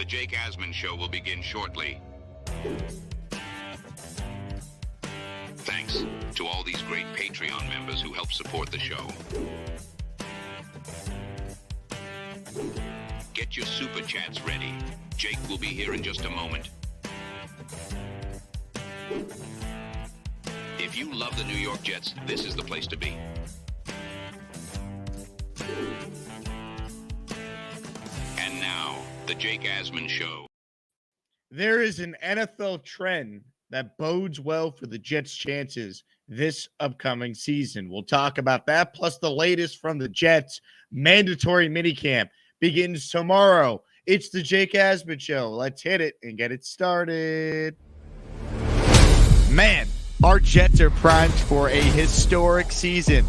Jake Asman Show will begin shortly. Thanks to all these great Patreon members who help support the show. Get your super chats ready. Jake will be here in just a moment. If you love the New York Jets, this is the place to be. And now, the Jake Asman Show. There is an NFL trend that bodes well for the Jets' chances this upcoming season. We'll talk about that, plus the latest from the Jets. Mandatory minicamp begins tomorrow. It's the Jake Asman Show. Let's hit it and get it started. Man, our Jets are primed for a historic season.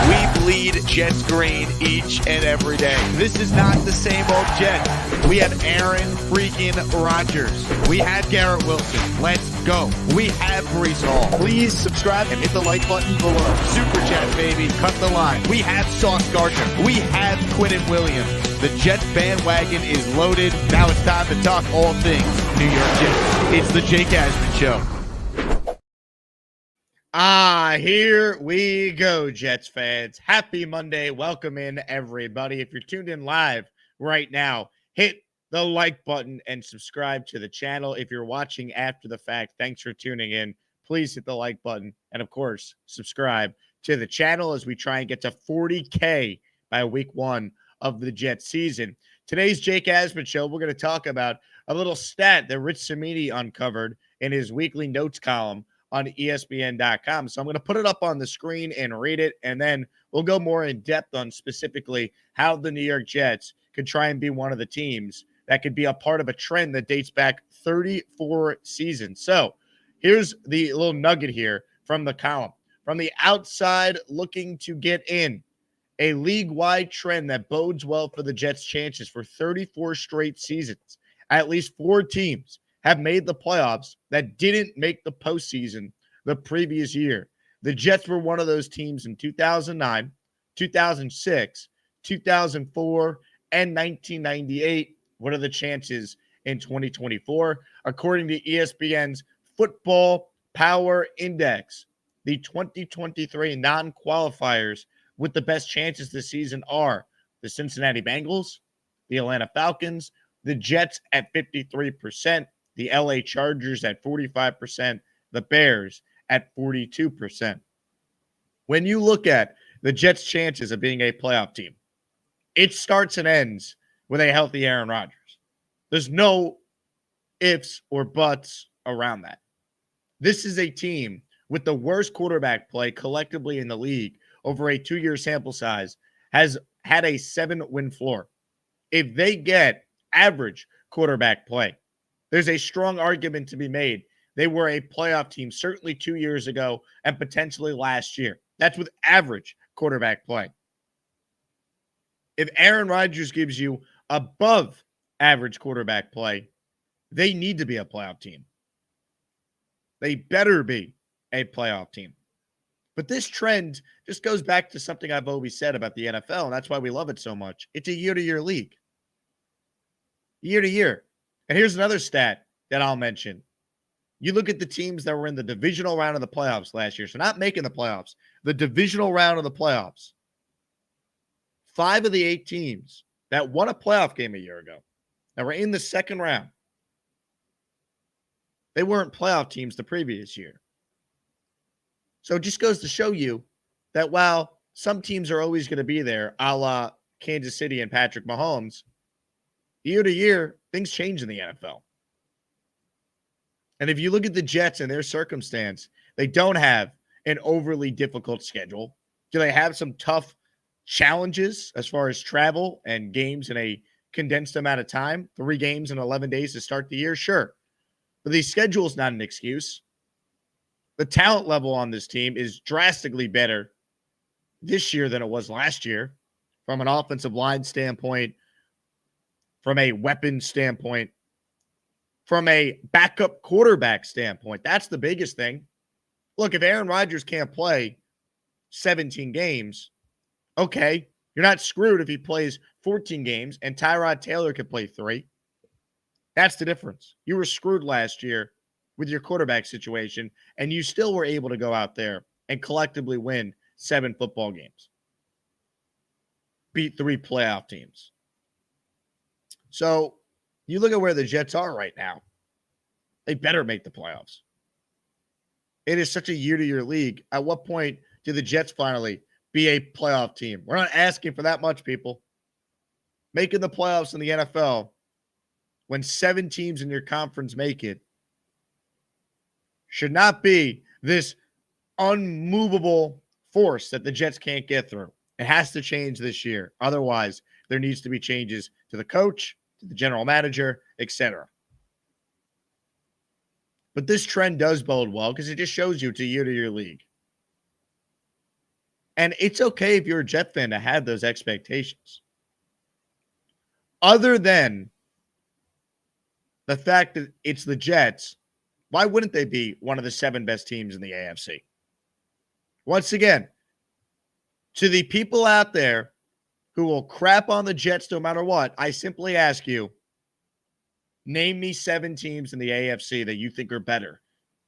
We bleed Jets green each and every day. This is not the same old Jets. We have Aaron freaking Rodgers. We have Garrett Wilson. Let's go. We have Breece Hall. Please subscribe and hit the like button below. Super chat, baby. Cut the line. We have Sauce Gardner. We have Quinnen Williams. The Jets bandwagon is loaded. Now it's time to talk all things New York Jets. It's the Jake Asman Show. Here we go, Jets fans. Happy Monday. Welcome in, everybody. If you're tuned in live right now, hit the like button and subscribe to the channel. If you're watching after the fact, thanks for tuning in. Please hit the like button and, of course, subscribe to the channel as we try and get to 40K by week 1 of the Jets season. Today's Jake Asman Show, we're going to talk about a little stat that Rich Cimini uncovered in his weekly notes column on ESPN.com. So I'm going to put it up on the screen and read it, and then we'll go more in depth on specifically how the New York Jets could try and be one of the teams that could be a part of a trend that dates back 34 seasons. So here's the little nugget here from the column. From the outside looking to get in, a league-wide trend that bodes well for the Jets' chances for 34 straight seasons. At least 4 teams have made the playoffs that didn't make the postseason the previous year. The Jets were one of those teams in 2009, 2006, 2004, and 1998. What are the chances in 2024? According to ESPN's Football Power Index, the 2023 non-qualifiers with the best chances this season are the Cincinnati Bengals, the Atlanta Falcons, the Jets at 53%, the LA Chargers at 45%, the Bears at 42%. When you look at the Jets' chances of being a playoff team, it starts and ends with a healthy Aaron Rodgers. There's no ifs or buts around that. This is a team with the worst quarterback play collectively in the league over a 2-year sample size, has had a 7-win floor. If they get average quarterback play, there's a strong argument to be made. They were a playoff team certainly 2 years ago and potentially last year. That's with average quarterback play. If Aaron Rodgers gives you above average quarterback play, they need to be a playoff team. They better be a playoff team. But this trend just goes back to something I've always said about the NFL, and that's why we love it so much. It's a year-to-year league. Year-to-year. And here's another stat that I'll mention. You look at the teams that were in the divisional round of the playoffs last year, so not making the playoffs, the divisional round of the playoffs. 5 of the 8 teams that won a playoff game a year ago, that were in the second round, they weren't playoff teams the previous year. So it just goes to show you that while some teams are always going to be there, a la Kansas City and Patrick Mahomes, year to year, things change in the NFL. And if you look at the Jets and their circumstance, they don't have an overly difficult schedule. Do they have some tough challenges as far as travel and games in a condensed amount of time? 3 games in 11 days to start the year? Sure. But the schedule is not an excuse. The talent level on this team is drastically better this year than it was last year from an offensive line standpoint, from a weapon standpoint, from a backup quarterback standpoint. That's the biggest thing. Look, if Aaron Rodgers can't play 17 games, okay, You're not screwed if he plays 14 games and Tyrod Taylor could play 3. That's the difference. You were screwed last year with your quarterback situation, and you still were able to go out there and collectively win 7 football games. Beat 3 playoff teams. So you look at where the Jets are right now. They better make the playoffs. It is such a year-to-year league. At what point do the Jets finally be a playoff team? We're not asking for that much, people. Making the playoffs in the NFL, when 7 teams in your conference make it, should not be this unmovable force that the Jets can't get through. It has to change this year. Otherwise, there needs to be changes to the coach, to the general manager, etc. But this trend does bode well because it just shows you it's a year-to-year league. And it's okay if you're a Jet fan to have those expectations. Other than the fact that it's the Jets, why wouldn't they be one of the 7 best teams in the AFC? Once again, to the people out there who will crap on the Jets no matter what, I simply ask you, name me 7 teams in the AFC that you think are better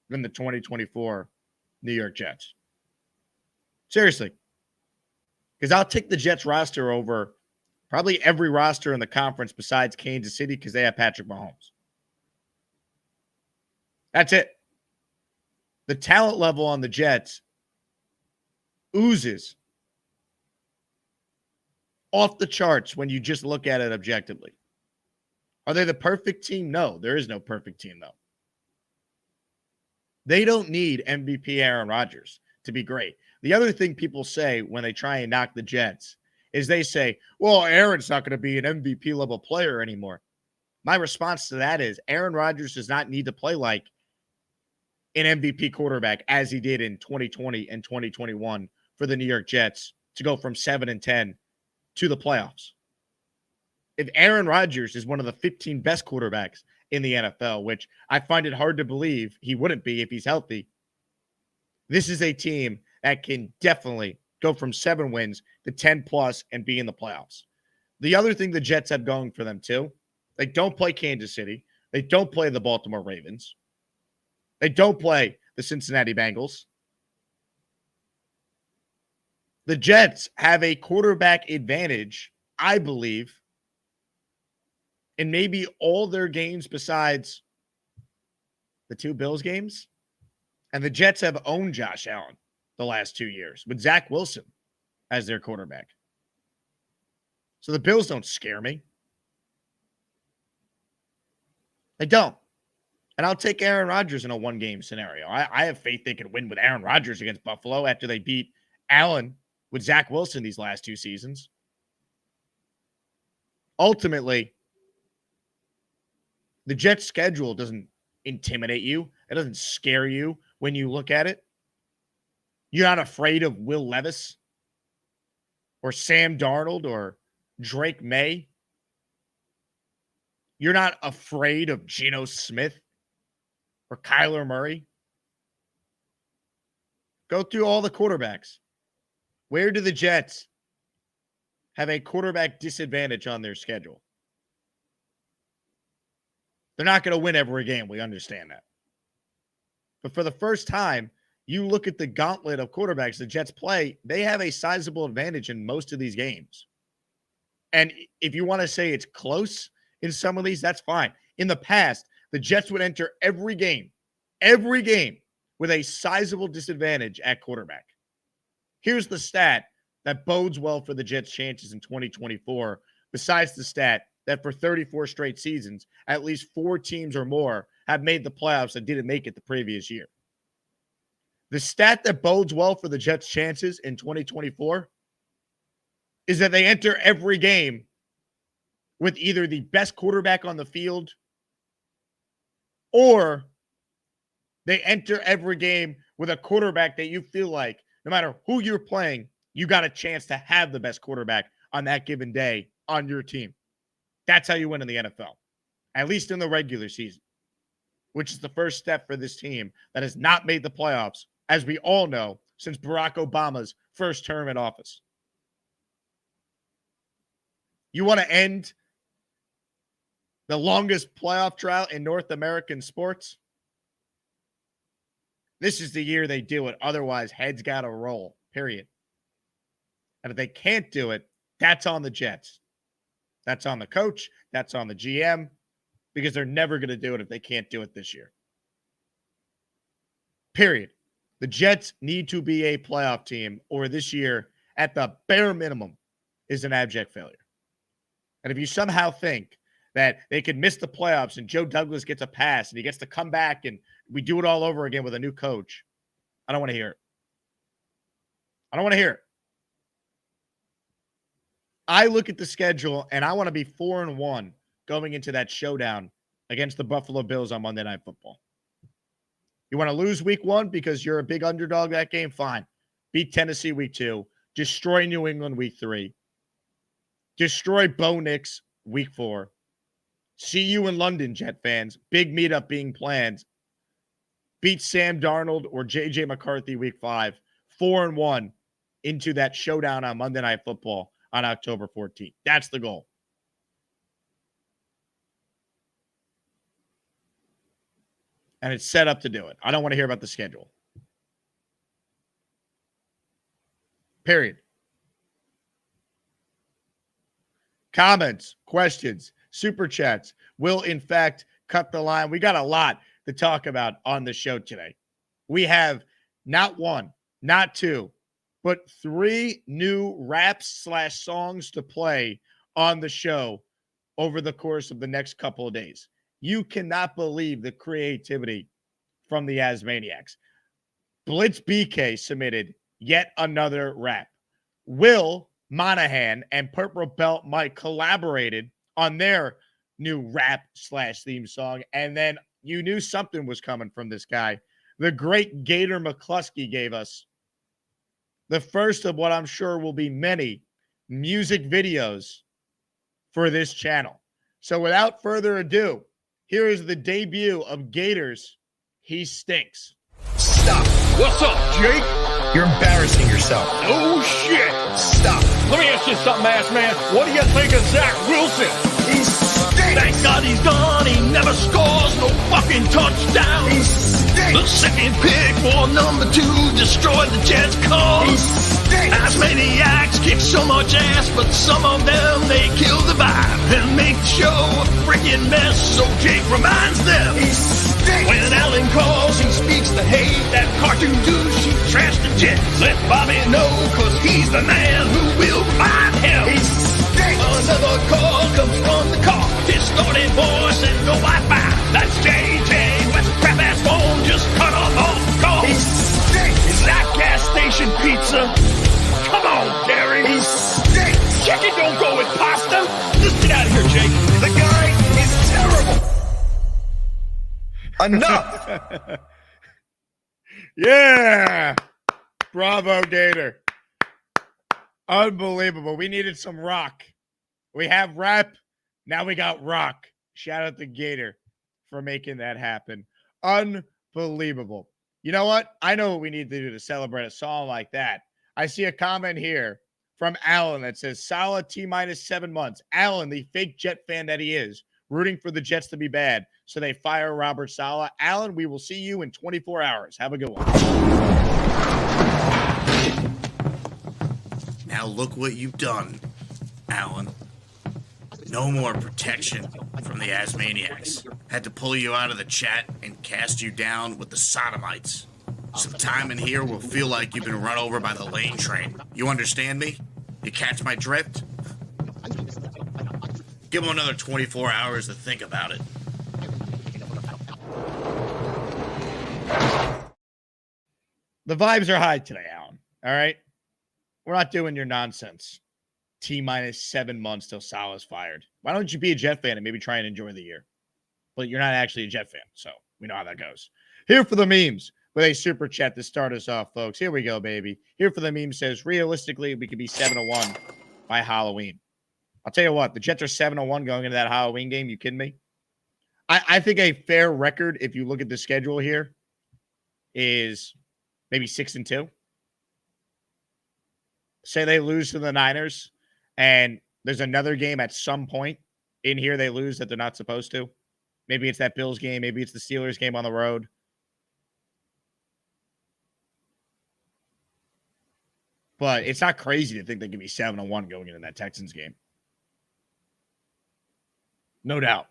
than the 2024 New York Jets. Seriously. Because I'll take the Jets roster over probably every roster in the conference besides Kansas City because they have Patrick Mahomes. That's it. The talent level on the Jets oozes off the charts when you just look at it objectively. Are they the perfect team? No, there is no perfect team, though. They don't need MVP Aaron Rodgers to be great. The other thing people say when they try and knock the Jets is they say, well, Aaron's not going to be an MVP level player anymore. My response to that is Aaron Rodgers does not need to play like an MVP quarterback as he did in 2020 and 2021 for the New York Jets to go from 7-10 to the playoffs. If Aaron Rodgers is one of the 15 best quarterbacks in the NFL, which I find it hard to believe he wouldn't be if he's healthy, this is a team that can definitely go from 7 wins to 10 plus and be in the playoffs. The other thing the Jets have going for them too, they don't play Kansas City. They don't play the Baltimore Ravens. They don't play the Cincinnati Bengals. The Jets have a quarterback advantage, I believe, in maybe all their games besides the 2 Bills games. And the Jets have owned Josh Allen the last 2 years with Zach Wilson as their quarterback. So the Bills don't scare me. They don't. And I'll take Aaron Rodgers in a 1-game scenario. I have faith they can win with Aaron Rodgers against Buffalo after they beat Allen with Zach Wilson these last 2 seasons. Ultimately, the Jets' schedule doesn't intimidate you. It doesn't scare you when you look at it. You're not afraid of Will Levis or Sam Darnold or Drake May. You're not afraid of Geno Smith or Kyler Murray. Go through all the quarterbacks. Where do the Jets have a quarterback disadvantage on their schedule? They're not going to win every game. We understand that. But for the first time, you look at the gauntlet of quarterbacks the Jets play, they have a sizable advantage in most of these games. And if you want to say it's close in some of these, that's fine. In the past, the Jets would enter every game with a sizable disadvantage at quarterback. Here's the stat that bodes well for the Jets' chances in 2024, besides the stat that for 34 straight seasons, at least 4 teams or more have made the playoffs that didn't make it the previous year. The stat that bodes well for the Jets' chances in 2024 is that they enter every game with either the best quarterback on the field or they enter every game with a quarterback that you feel like no matter who you're playing, you got a chance to have the best quarterback on that given day on your team. That's how you win in the NFL, at least in the regular season, which is the first step for this team that has not made the playoffs, as we all know, since Barack Obama's first term in office. You want to end the longest playoff drought in North American sports? This is the year they do it. Otherwise, heads got to roll, period. And if they can't do it, that's on the Jets. That's on the coach. That's on the GM, because they're never going to do it if they can't do it this year. Period. The Jets need to be a playoff team, or this year, at the bare minimum, is an abject failure. And if you somehow think that they could miss the playoffs and Joe Douglas gets a pass and he gets to come back and we do it all over again with a new coach, I don't want to hear it. I don't want to hear it. I look at the schedule and I want to be 4-1 going into that showdown against the Buffalo Bills on Monday Night Football. You want to lose week 1 because you're a big underdog that game? Fine. Beat Tennessee week 2. Destroy New England week 3. Destroy Bo Nix week 4. See you in London, Jet fans. Big meetup being planned. Beat Sam Darnold or J.J. McCarthy week 5. 4-1 into that showdown on Monday Night Football on October 14th. That's the goal. And it's set up to do it. I don't want to hear about the schedule. Period. Comments, questions, super chats will, in fact, cut the line. We got a lot to talk about on the show today. We have not 1, not 2, but 3 new raps/songs to play on the show over the course of the next couple of days. You cannot believe the creativity from the Asmaniacs. Blitz BK submitted yet another rap. Will Monahan and Purple Belt Mike collaborated on their new rap/theme song. And then you knew something was coming from this guy. The great Gator McCluskey gave us the first of what I'm sure will be many music videos for this channel. So without further ado, here is the debut of Gators. He Stinks. Stop. What's up, Jake? You're embarrassing yourself. Oh, shit. Stop. Let me ask you something, ass man. What do you think of Zach Wilson? He stinks. Thank God he's gone. He never scores no fucking touchdown. He stinks. The second pick for number 2 destroyed the Jets' cause. He stinks. Asmaniacs kick so much ass, but some of them, they kill the vibe and make the show a freaking mess, so Jake reminds them. He stinks. When Allen calls, he speaks the hate. That cartoon douche, he trashed the Jets. Let Bobby know, cause he's the man who will revive him. He stinks. Another call comes from the car. Distorted voice and no Wi-Fi. That's JJ with a crap-ass phone just cut off all the calls. He stinks. Is that gas station pizza? Come on, Gary. He stinks. Chicken don't go with pasta. Just get out of here, Jake. The guy is terrible. Enough. Yeah. Bravo, Gator. Unbelievable. We needed some rock. We have rap. Now we got rock. Shout out to Gator for making that happen. Unbelievable. You know what? I know what we need to do to celebrate a song like that. I see a comment here from Alan that says, solid T-7 months. Alan, the fake Jet fan that he is, rooting for the Jets to be bad, so they fire Robert Saleh. Alan, we will see you in 24 hours. Have a good one. Now look what you've done, Alan. No more protection from the Asmaniacs. Had to pull you out of the chat and cast you down with the sodomites. Some time in here will feel like you've been run over by the lane train. You understand me? You catch my drift? Give him another 24 hours to think about it. The vibes are high today, Alan. All right? We're not doing your nonsense. T-7 months till Saleh's fired. Why don't you be a Jet fan and maybe try and enjoy the year? But you're not actually a Jet fan, so we know how that goes. Here for the memes with a super chat to start us off, folks. Here we go, baby. Here for the meme says, realistically, we could be 7-1 by Halloween. I'll tell you what, the Jets are 7-1 going into that Halloween game. You kidding me? I think a fair record, if you look at the schedule here, is maybe 6-2. Say they lose to the Niners, and there's another game at some point in here they lose that they're not supposed to. Maybe it's that Bills game. Maybe it's the Steelers game on the road. But it's not crazy to think they could be 7-1 going into that Texans game. No doubt.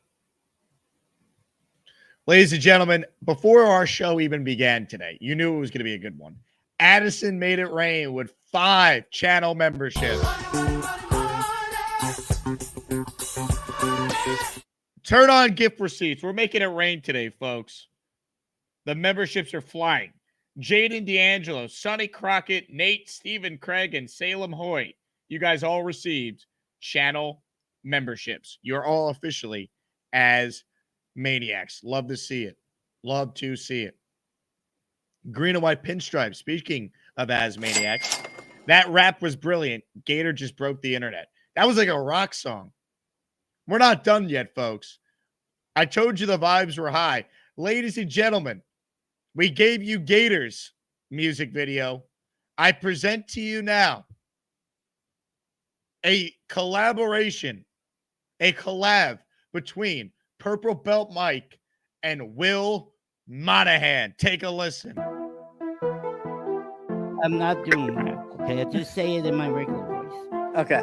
Ladies and gentlemen, before our show even began today, you knew it was going to be a good one. Addison made it rain with 5 channel memberships. Turn on gift receipts. We're making it rain today, folks. The memberships are flying. Jaden D'Angelo, Sonny Crockett, Nate, Stephen Craig, and Salem Hoyt. You guys all received channel memberships. You're all officially as Maniacs. Love to see it. Love to see it. Green and white pinstripe. Speaking of as Maniacs, that rap was brilliant. Gator just broke the internet. That was like a rock song. We're not done yet, folks. I told you the vibes were high. Ladies and gentlemen, we gave you Gator's music video. I present to you now a collaboration, a collab between Purple Belt Mike and Will Monahan. Take a listen. I'm not doing that, okay? I'll just say it in my regular voice. Okay.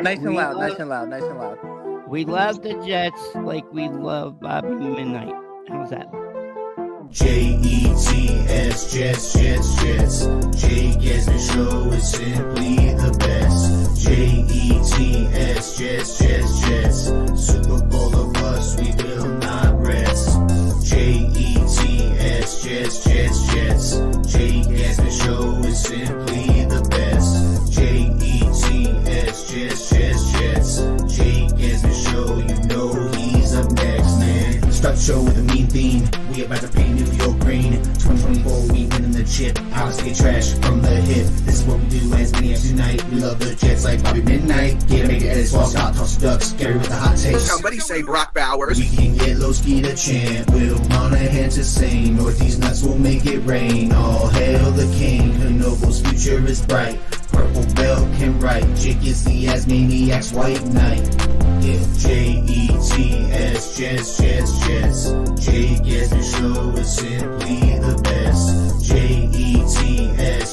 Nice and loud, nice and loud, nice and loud. We love the Jets like we love Bobby Midnight. How's that? Jets, Jets, Jets, Jets. Jake Gasman Show is simply the best. Jets, Jets, Jets, Jets. Super Bowl of us, we will not rest. Jets, Jets, Jets, Jets. Jake Gasman Show is simply the best. Jets, Jets, Jets, Jets. Jake Gasman Show, you know he's up next, man. Start the show with a mean theme. We about to paint New York green. 2024, we winning the chip. Ours get trash from the hip. This is what we do as Maniacs tonight. We love the Jets like Bobby Midnight. Get make it at his false start, toss the ducks. Gary with the hot takes. Somebody say Brock Bowers. We can get Lowski to chant. Will Monahan to sing. Northeast nuts will make it rain. All hail the king. Canoble's future is bright. Purple belt can write. Jake is the Asmaniacs white knight. Yeah, Jets, Jets, Jets, Jets. Jake Gasman Show is simply the best. Jets,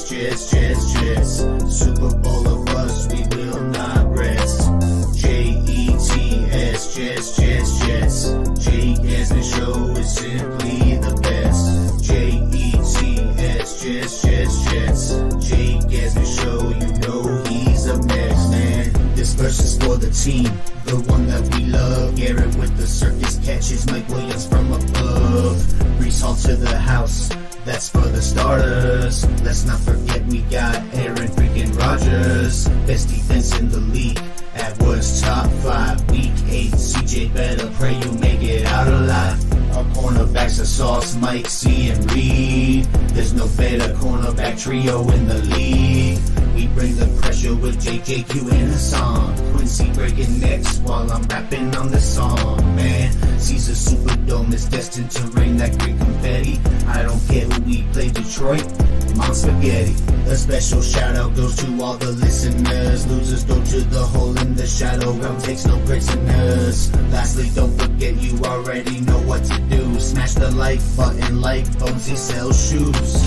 Jets, Jets, Jets. Super Bowl of us, we will not rest. Jets, Jets, Jets, Jets. Jake Gasman Show is simply the best. Jets, Jets, Jets, Jets. Jake Gasman Show, you know he's up next, man. This verse is for the team, the one that we love. Garrett with the circus catches, Mike Williams from above. Reese Hall to the house, that's for the starters. Let's not forget we got Aaron freaking Rodgers. Best defense in the league, at worst top 5. Week 8, CJ better pray you make it out alive. Our cornerbacks are Sauce, Mike, C, and Reed. There's no better cornerback trio in the league. We bring the pressure with JJQ in a song. Quincy breaking necks while I'm rapping on this song, man. Caesar Superdome is destined to rain that great confetti. I don't care who we play, Detroit, Mom Spaghetti. A special shout out goes to all the listeners. Losers go to the hole in the shadow realm, takes no prisoners. Lastly, don't forget you already know what to do. Smash the like button like Bonesy sells shoes.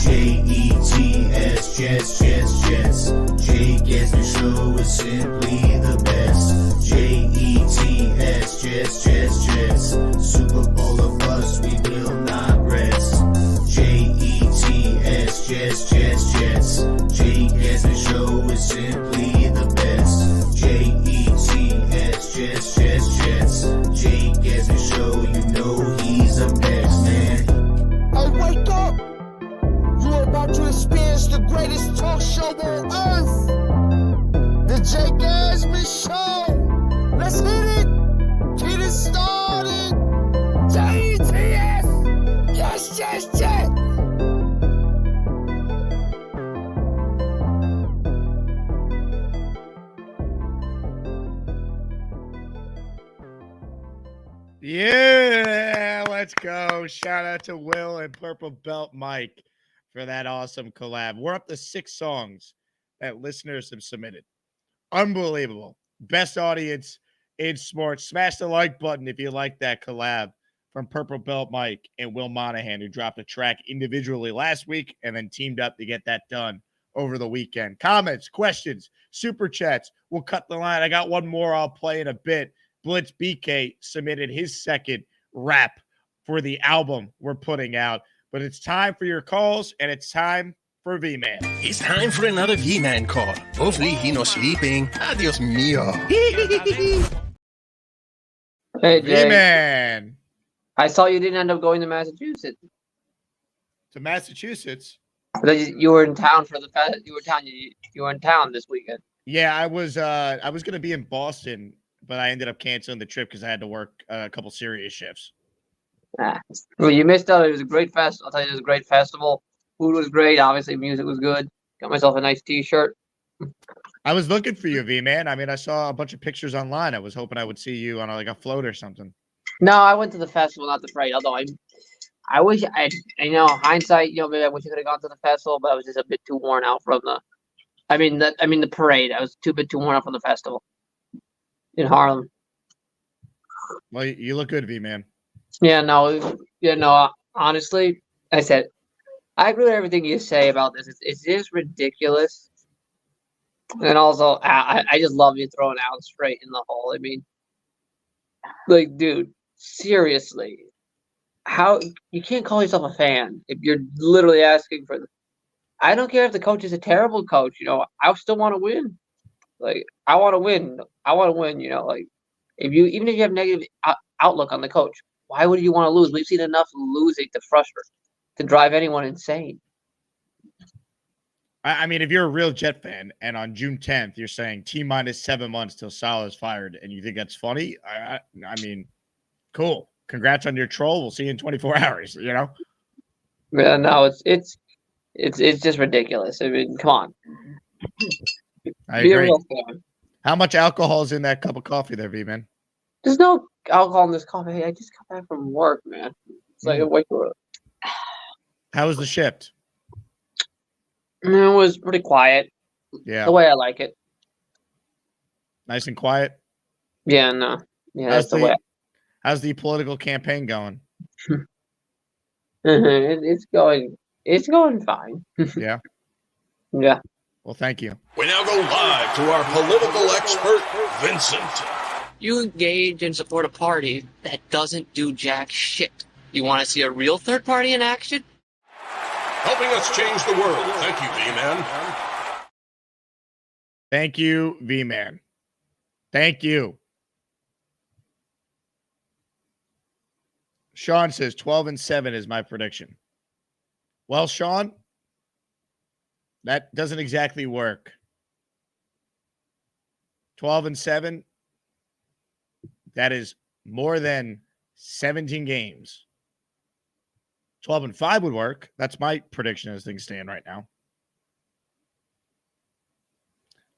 Jets, Jets, Jets, Jets. Jake Gasman Show is simply the best. Jets, Jets, Jets, Jets. Super Bowl of us, we will not rest. Jets, Jets, Jets. Jake Gasman Show is simply the best. Jets, Jets, Jets. Jake Gasman Show, you know he's up next, man. Hey, wake up! You're about to experience the greatest talk show on earth. The Jake Gasman Show. Let's hit it. Get it started. JTS. Yes, yes, yes. Yeah, let's go. Shout out to Will and Purple Belt Mike for that awesome collab. We're up to 6 songs that listeners have submitted. Unbelievable. best audience in sports. Smash the like button if you like that collab from Purple Belt Mike and Will Monahan, who dropped a track individually last week and then teamed up to get that done over the weekend. Comments, questions, super chats. We'll cut the line. I got one more I'll play in a bit. Blitz BK submitted his second rap for the album we're putting out. But it's time for your calls, and it's time for V-Man. It's time for another V-Man call. Hopefully he no sleeping. Adios mio. Hey, Jay. V-Man. I saw you didn't end up going to Massachusetts. To Massachusetts? You were in town for the fest. You were in town this weekend. Yeah, I was going to be in Boston, but I ended up canceling the trip because I had to work a couple serious shifts. Well, you missed out. It was a great fest. I'll tell you, it was a great festival. Food was great. Obviously, music was good. Got myself a nice T-shirt. I was looking for you, V-Man. I mean, I saw a bunch of pictures online. I was hoping I would see you on a float or something. No, I went to the festival, not the parade. Although I wish hindsight, maybe I wish I could have gone to the festival, but I was just a bit too worn out from the parade. I was a bit too worn out from the festival in Harlem. Well, you look good, V-Man. Yeah, no. Honestly, I agree with everything you say about this. It's just ridiculous. And also, I just love you throwing Allen straight in the hole. I mean, like, dude, seriously, how you can't call yourself a fan if you're literally asking for. I don't care if the coach is a terrible coach. I still want to win. Like, I want to win. Like, even if you have negative outlook on the coach, why would you want to lose? We've seen enough losing to frustrate, to drive anyone insane. I mean, if you're a real Jet fan and on June 10th, you're saying T-minus 7 months till Salah's fired and you think that's funny, I mean, cool. Congrats on your troll. We'll see you in 24 hours, Yeah, no, it's just ridiculous. I mean, come on. I Be agree. a real fan. How much alcohol is in that cup of coffee there, V-Man? There's no alcohol in this coffee. Hey, I just got back from work, man. It's like wake up. How was the shift? It was pretty quiet. Yeah. The way I like it. Nice and quiet? Yeah, no. Yeah, that's the way. How's the political campaign going? It's going fine. Yeah. Yeah. Well, thank you. We now go live to our political expert, Vincent. You engage and support a party that doesn't do jack shit. You want to see a real third party in action? Helping us change the world. Thank you, V-Man. Thank you, V-Man. Thank you. Sean says 12-7 is my prediction. Well, Sean, that doesn't exactly work. 12-7, that is more than 17 games. 12-5 would work. That's my prediction as things stand right now.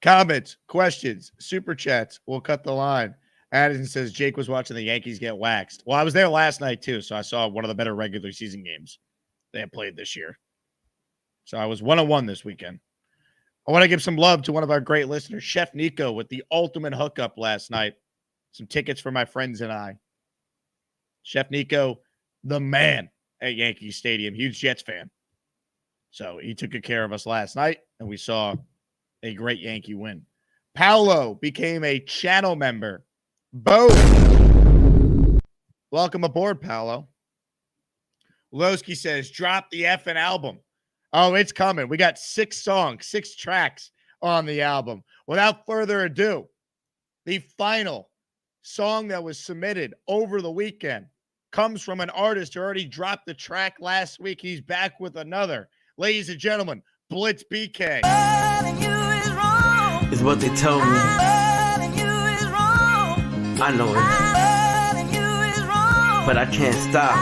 Comments, questions, super chats. We'll cut the line. Addison says Jake was watching the Yankees get waxed. Well, I was there last night too, so I saw one of the better regular season games they have played this year. So I was 1-1 this weekend. I want to give some love to one of our great listeners, Chef Nico, with the ultimate hookup last night. Some tickets for my friends and I. Chef Nico, the man at Yankee Stadium, huge Jets fan. So he took good care of us last night, and we saw a great Yankee win. Paolo became a channel member. Bodes. Welcome aboard, Paolo. Lowski says, drop the effing album. Oh, it's coming. We got 6 songs, 6 tracks on the album. Without further ado, the final song that was submitted over the weekend comes from an artist who already dropped the track last week. He's back with another. Ladies and gentlemen, Blitz BK. Is what they told me. I know it. But I can't stop.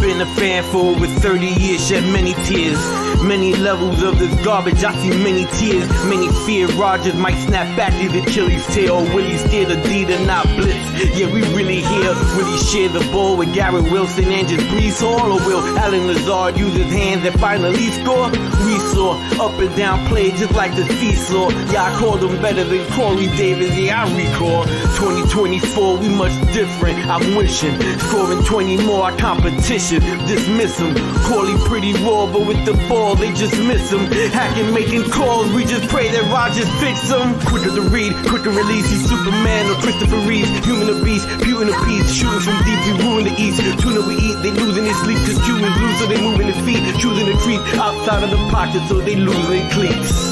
been a fan for over 30 years, shed many tears. Many levels of this garbage, I see many tears. Many fear Rogers might snap back his Achilles tail. Will he steer the D to not blitz? Yeah, we really here. Will he share the ball with Garrett Wilson and just Brees Hall? Or will Allen Lazard use his hands and finally score? We saw up and down play just like the seesaw. Yeah, I called him better than Corey Davis, yeah, I recall. 2024, we much different, I'm wishing. Scoring 20 more, our competition, dismiss him. Corley pretty raw, but with the ball, they just miss him. Hacking, making calls, we just pray that Rodgers fix him. Quicker to read, quicker release, he's Superman or Christopher Reeves. Human a beast, Putin a piece, shooting from deep, we ruin the East. Tuna we eat, they losing their sleep, cause Q is loose, so they moving their feet. Choosing to creep outside of the pocket, so they lose their cleats.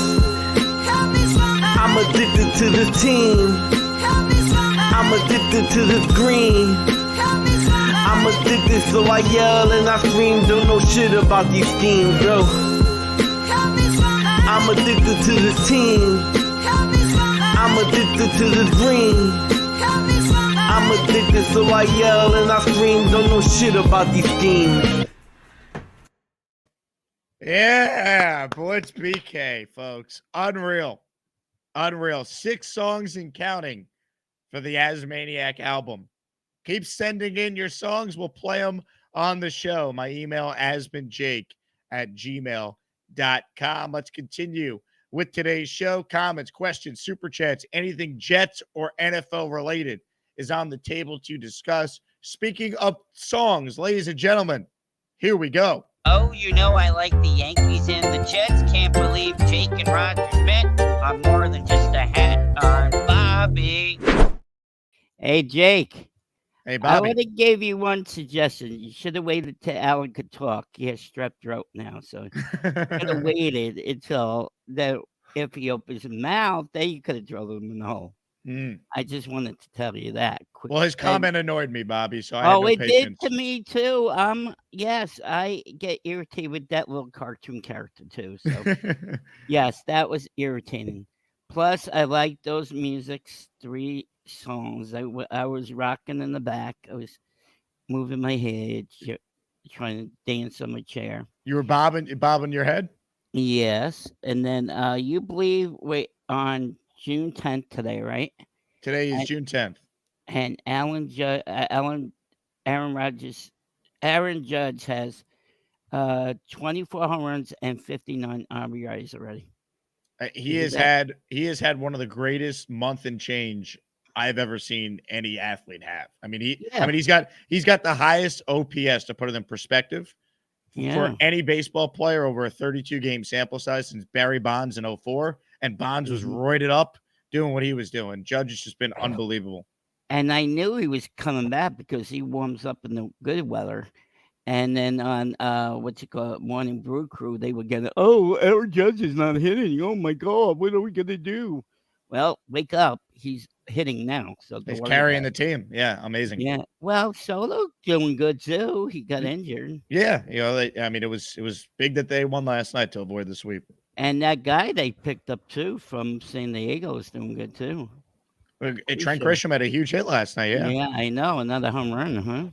I'm addicted to this team. I'm addicted to this green. I'm addicted, so I yell and I scream. Don't know shit about these schemes, bro. I'm addicted to this team. I'm addicted to this green. I'm addicted, so I yell and I scream. Don't know shit about these schemes. Yeah, Blitz BK, folks. Unreal. Unreal. 6 songs and counting for the Asmaniac album. Keep sending in your songs. We'll play them on the show. My email, asmanjake@gmail.com. Let's continue with today's show. Comments, questions, super chats, anything Jets or NFL related is on the table to discuss. Speaking of songs, ladies and gentlemen, here we go. Oh, you know I like the Yankees and the Jets. Can't believe Jake and Rogers met. I'm more than just a hat on Bobby. Hey, Jake. Hey, Bobby. I would have gave you one suggestion. You should have waited till Alan could talk. He has strep throat now, so you should have waited until if he opens his mouth, then you could have thrown him in the hole. I just wanted to tell you that. Well, his comment annoyed me, Bobby, so I had no it patience. did to me too. Yes, I get irritated with that little cartoon character too. So yes, that was irritating. Plus, I like those musics. 3 songs. I was rocking in the back. I was moving my head, trying to dance on my chair. You were bobbing your head? Yes, and then you believe on June 10th today, right? Today is June 10th. And Aaron Judge has 24 home runs and 59 RBIs already. He has had one of the greatest month and change I've ever seen any athlete have. I mean, he's got the highest OPS, to put it in perspective, for any baseball player over a 32 game sample size since Barry Bonds in 2004. And Bonds was roided up doing what he was doing. Judge has just been unbelievable. And I knew he was coming back because he warms up in the good weather. And then on Morning Brew Crew, they were getting, Aaron Judge is not hitting. Oh my God, what are we gonna do? Well, wake up. He's hitting now. So he's carrying the team. Yeah, amazing. Yeah. Well, Solo doing good too. He got injured. Yeah, it was big that they won last night to avoid the sweep. And that guy they picked up too from San Diego is doing good too. Trent Grisham had a huge hit last night. Yeah. Yeah, I know. Another home run, huh?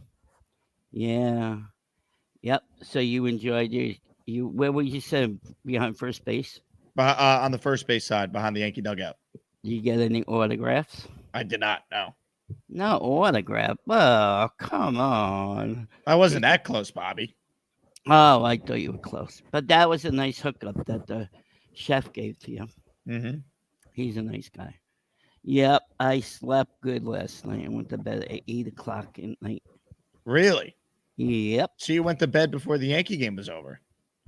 Yeah. Yep. So you enjoyed you where were you sitting? Behind first base? On the first base side, behind the Yankee dugout. Did you get any autographs? I did not. No. No autograph. Oh, come on. I wasn't that close, Bobby. Oh, I thought you were close. But that was a nice hookup that the chef gave to you. Mm-hmm. He's a nice guy. Yep, I slept good last night. I went to bed at 8 o'clock at night. Really? Yep. So you went to bed before the Yankee game was over?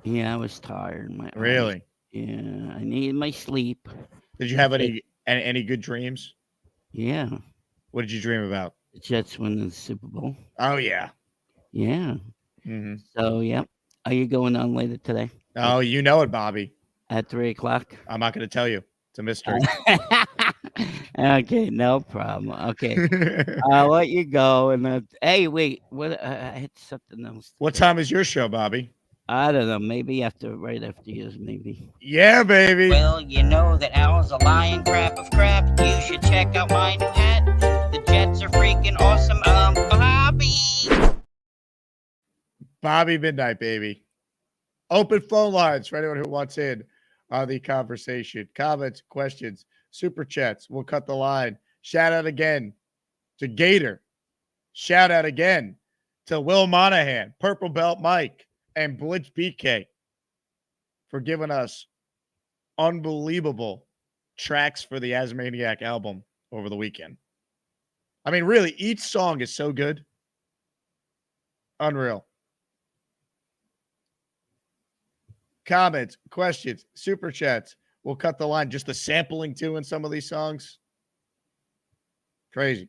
Yeah, I was tired. Really? Yeah, I needed my sleep. Did you have any good dreams? Yeah. What did you dream about? The Jets winning the Super Bowl. Oh, yeah. Yeah. Mm-hmm. So, yeah. Are you going on later today? Oh, you know it, Bobby. At 3 o'clock? I'm not going to tell you. It's a mystery. Okay, no problem. Okay. I'll let you go. And hey, wait. What? I had something else. What time is your show, Bobby? I don't know. Maybe right after yours, maybe. Yeah, baby. Well, you know that Al's a lion crap of crap. You should check out my new hat. The Jets are freaking awesome. Bobby. Bobby Midnight, baby. Open phone lines for anyone who wants in on the conversation. Comments, questions, super chats. We'll cut the line. Shout out again to Gator. Shout out again to Will Monahan, Purple Belt Mike, and Blitz BK for giving us unbelievable tracks for the Asmaniac album over the weekend. I mean, really, each song is so good. Unreal. Comments, questions, super chats. We'll cut the line. Just the sampling too in some of these songs. Crazy.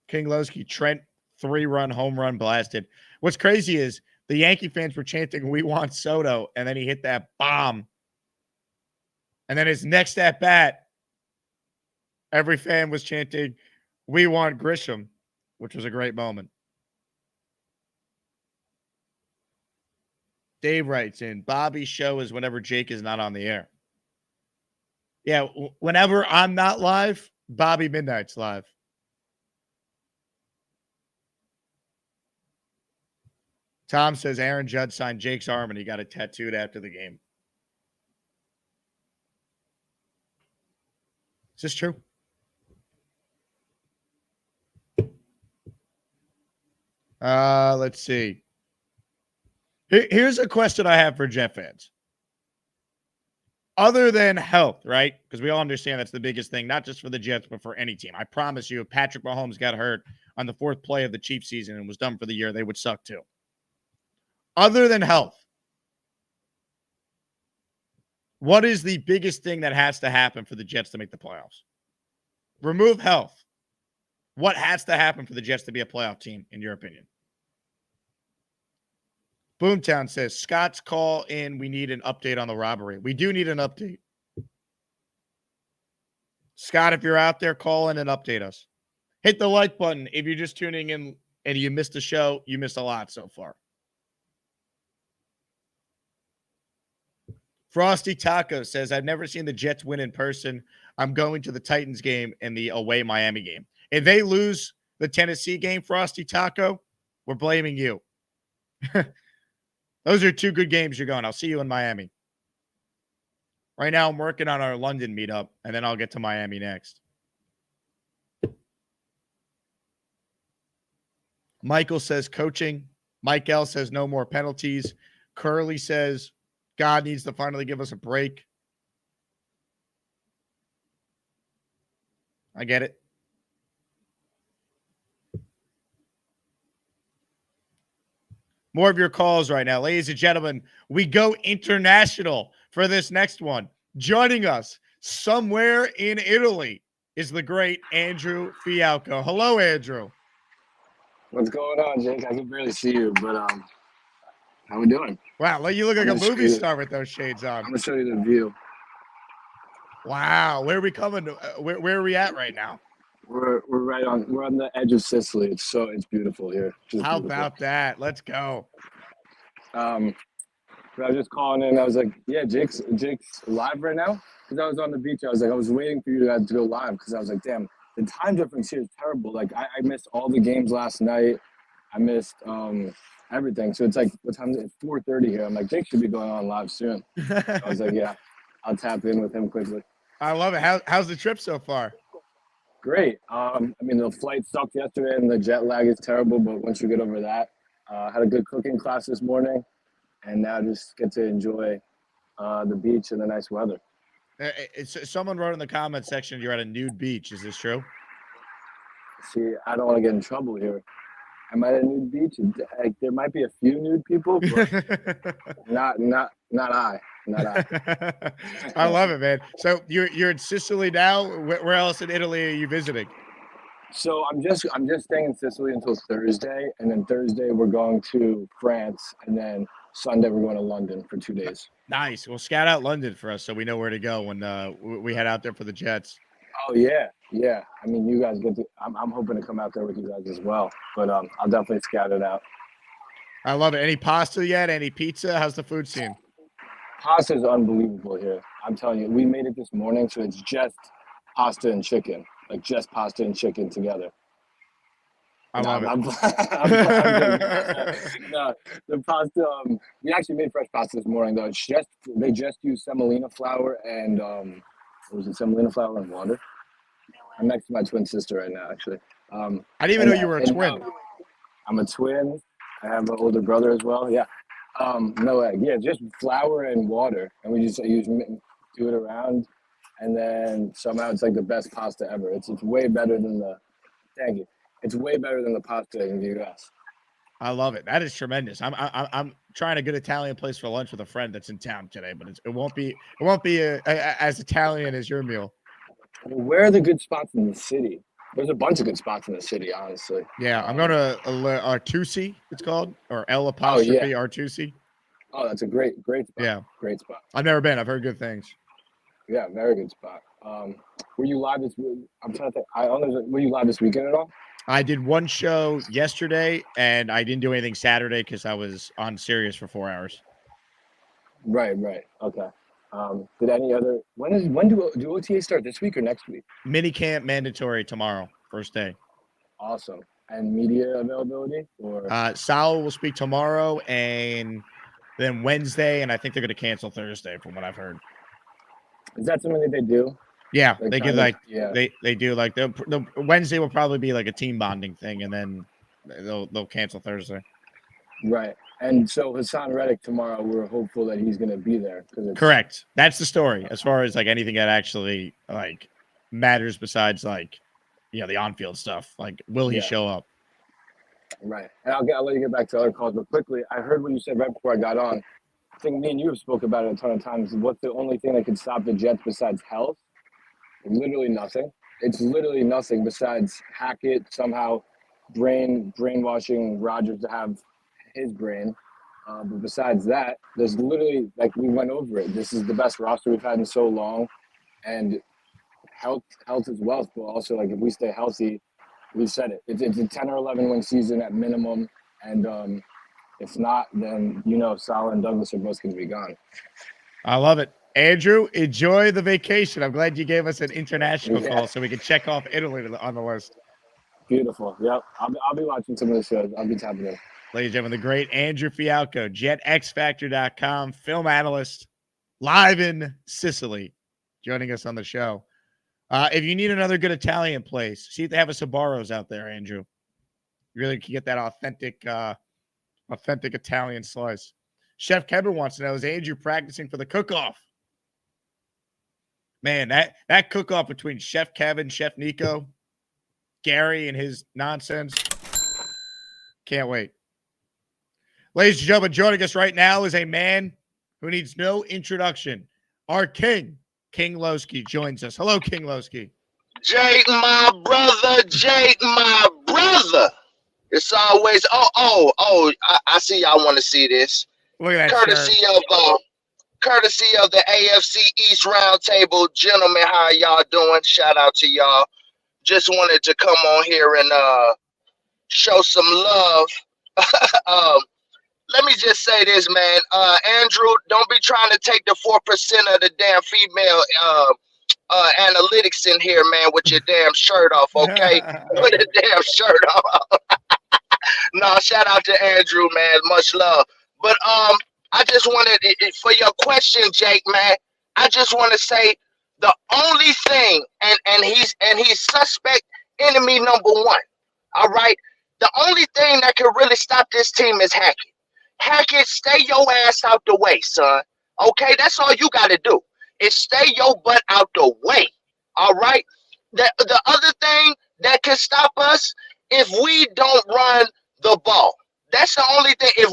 King Lowski, Trent, 3-run home run blasted. What's crazy is the Yankee fans were chanting, "We want Soto," and then he hit that bomb. And then his next at bat, every fan was chanting, "We want Grisham," which was a great moment. Dave writes in, Bobby's show is whenever Jake is not on the air. Yeah, whenever I'm not live, Bobby Midnight's live. Tom says Aaron Judge signed Jake's arm and he got it tattooed after the game. Is this true? Let's see. Here's a question I have for Jet fans. Other than health, right? Because we all understand that's the biggest thing, not just for the Jets, but for any team. I promise you, if Patrick Mahomes got hurt on the 4th play of the Chiefs season and was done for the year, they would suck too. Other than health, what is the biggest thing that has to happen for the Jets to make the playoffs? Remove health. What has to happen for the Jets to be a playoff team, in your opinion? Boomtown says, Scott's call in. We need an update on the robbery. We do need an update. Scott, if you're out there, call in and update us. Hit the like button. If you're just tuning in and you missed the show, you missed a lot so far. Frosty Taco says, I've never seen the Jets win in person. I'm going to the Titans game and the away Miami game. If they lose the Tennessee game, Frosty Taco, we're blaming you. Those are 2 good games you're going. I'll see you in Miami. Right now, I'm working on our London meetup, and then I'll get to Miami next. Michael says coaching. Mike L says no more penalties. Curly says God needs to finally give us a break. I get it. More of your calls right now. Ladies and gentlemen, we go international for this next one. Joining us somewhere in Italy is the great Andrew Fialco. Hello, Andrew. What's going on, Jake? I can barely see you, but how we doing? Wow, you look like a movie star with those shades on. I'm gonna show you the view. Wow, where are we coming? Where are we at right now? We're on the edge of Sicily. It's beautiful here. How about that? Let's go. But I was just calling in. I was like, yeah, Jake's live right now, because I was on the beach. I was waiting for you guys to go live, because I was like, damn, the time difference here is terrible. Like I missed all the games last night. I missed everything. So it's like, what time is it? 4:30 here. I'm like, Jake should be going on live soon. I was like, yeah, I'll tap in with him quickly. I love it. How's the trip so far? Great. I mean, the flight sucked yesterday and the jet lag is terrible, but once you get over that, had a good cooking class this morning, and now just get to enjoy the beach and the nice weather. Someone wrote in the comment section you're at a nude beach. Is this true? See, I don't want to get in trouble here. Am I at a nude beach? Like, there might be a few nude people, but not I. Not I. I love it, man. So you're in Sicily now. Where else in Italy are you visiting? So I'm just staying in Sicily until Thursday, and then Thursday we're going to France, and then Sunday we're going to London for 2 days. Nice. Well, scout out London for us so we know where to go when we head out there for the Jets. Oh yeah. I mean, you guys get to. I'm hoping to come out there with you guys as well, but I'll definitely scout it out. I love it. Any pasta yet? Any pizza? How's the food scene? Pasta is unbelievable here. I'm telling you, we made it this morning, so it's just pasta and chicken, like just pasta and chicken together. I love it. I'm joking. No, the pasta. We actually made fresh pasta this morning though. They just use semolina flour and what was it? Semolina flour and water. I'm next to my twin sister right now, actually. I didn't even know you were a twin. I'm a twin. I have an older brother as well. Yeah. No egg. Yeah, just flour and water, and we just do it around, and then somehow it's like the best pasta ever. It's way better than the. Thank you. It's way better than the pasta in the U.S. I love it. That is tremendous. I'm trying a good Italian place for lunch with a friend that's in town today, but it won't be as Italian as your meal. Where are the good spots in the city? There's a bunch of good spots in the city, honestly. Yeah, I'm going to Artusi, it's called, or L apostrophe Artusi. Oh, that's a great spot. Yeah, great spot. I've never been. I've heard good things. Yeah, very good spot. Were you live this week? I'm trying to think. Were you live this weekend at all? I did one show yesterday, and I didn't do anything Saturday because I was on Sirius for 4 hours. Right. Okay. Did any other? When do OTA start? This week or next week? Mini camp mandatory tomorrow, first day. Awesome. And media availability or? Sal will speak tomorrow, and then Wednesday, and I think they're going to cancel Thursday, from what I've heard. Is that something that they do? Yeah, they give they do like the Wednesday will probably be like a team bonding thing, and then they'll cancel Thursday. Right. And so Hassan Reddick tomorrow, we're hopeful that he's going to be there. Correct. That's the story as far as like anything that actually like matters besides like, the on-field stuff. Like, will he show up? Right. And I'll let you get back to other calls, but quickly, I heard what you said right before I got on. I think me and you have spoke about it a ton of times. What's the only thing that could stop the Jets besides health? Literally nothing. It's literally nothing besides Hackett somehow brainwashing Rodgers to have his brain. But besides that, there's literally, like we went over it, this is the best roster we've had in so long. And health is wealth, but also like if we stay healthy, we've said it. It's a 10 or 11 win season at minimum. And if not, then Salah and Douglas are both going to be gone. I love it. Andrew, enjoy the vacation. I'm glad you gave us an international call so we can check off Italy on the list. Beautiful. Yep. I'll be watching some of the shows. I'll be tapping in. Ladies and gentlemen, the great Andrew Fialco, JetXFactor.com, film analyst, live in Sicily, joining us on the show. If you need another good Italian place, see if they have a Sbarro's out there, Andrew. You really can get that authentic Italian slice. Chef Kevin wants to know, is Andrew practicing for the cook-off? Man, that cook-off between Chef Kevin, Chef Nico, Gary, and his nonsense. Can't wait. Ladies and gentlemen, joining us right now is a man who needs no introduction. Our king, King Lowski, joins us. Hello, King Lowski. Jake, my brother. It's always, I see y'all want to see this. Look at that Courtesy of the AFC East Roundtable. Gentlemen, how y'all doing? Shout out to y'all. Just wanted to come on here and show some love. Let me just say this, man. Andrew, don't be trying to take the 4% of the damn female analytics in here, man, with your damn shirt off, okay? Put a damn shirt on. No, shout out to Andrew, man. Much love. But I just wanted, for your question, Jake, man, I just want to say the only thing, and he's suspect enemy number one, all right? The only thing that can really stop this team is Hackett. Hackett, stay your ass out the way, son. Okay, that's all you got to do is stay your butt out the way, all right? The other thing that can stop us, if we don't run the ball. That's the only thing. If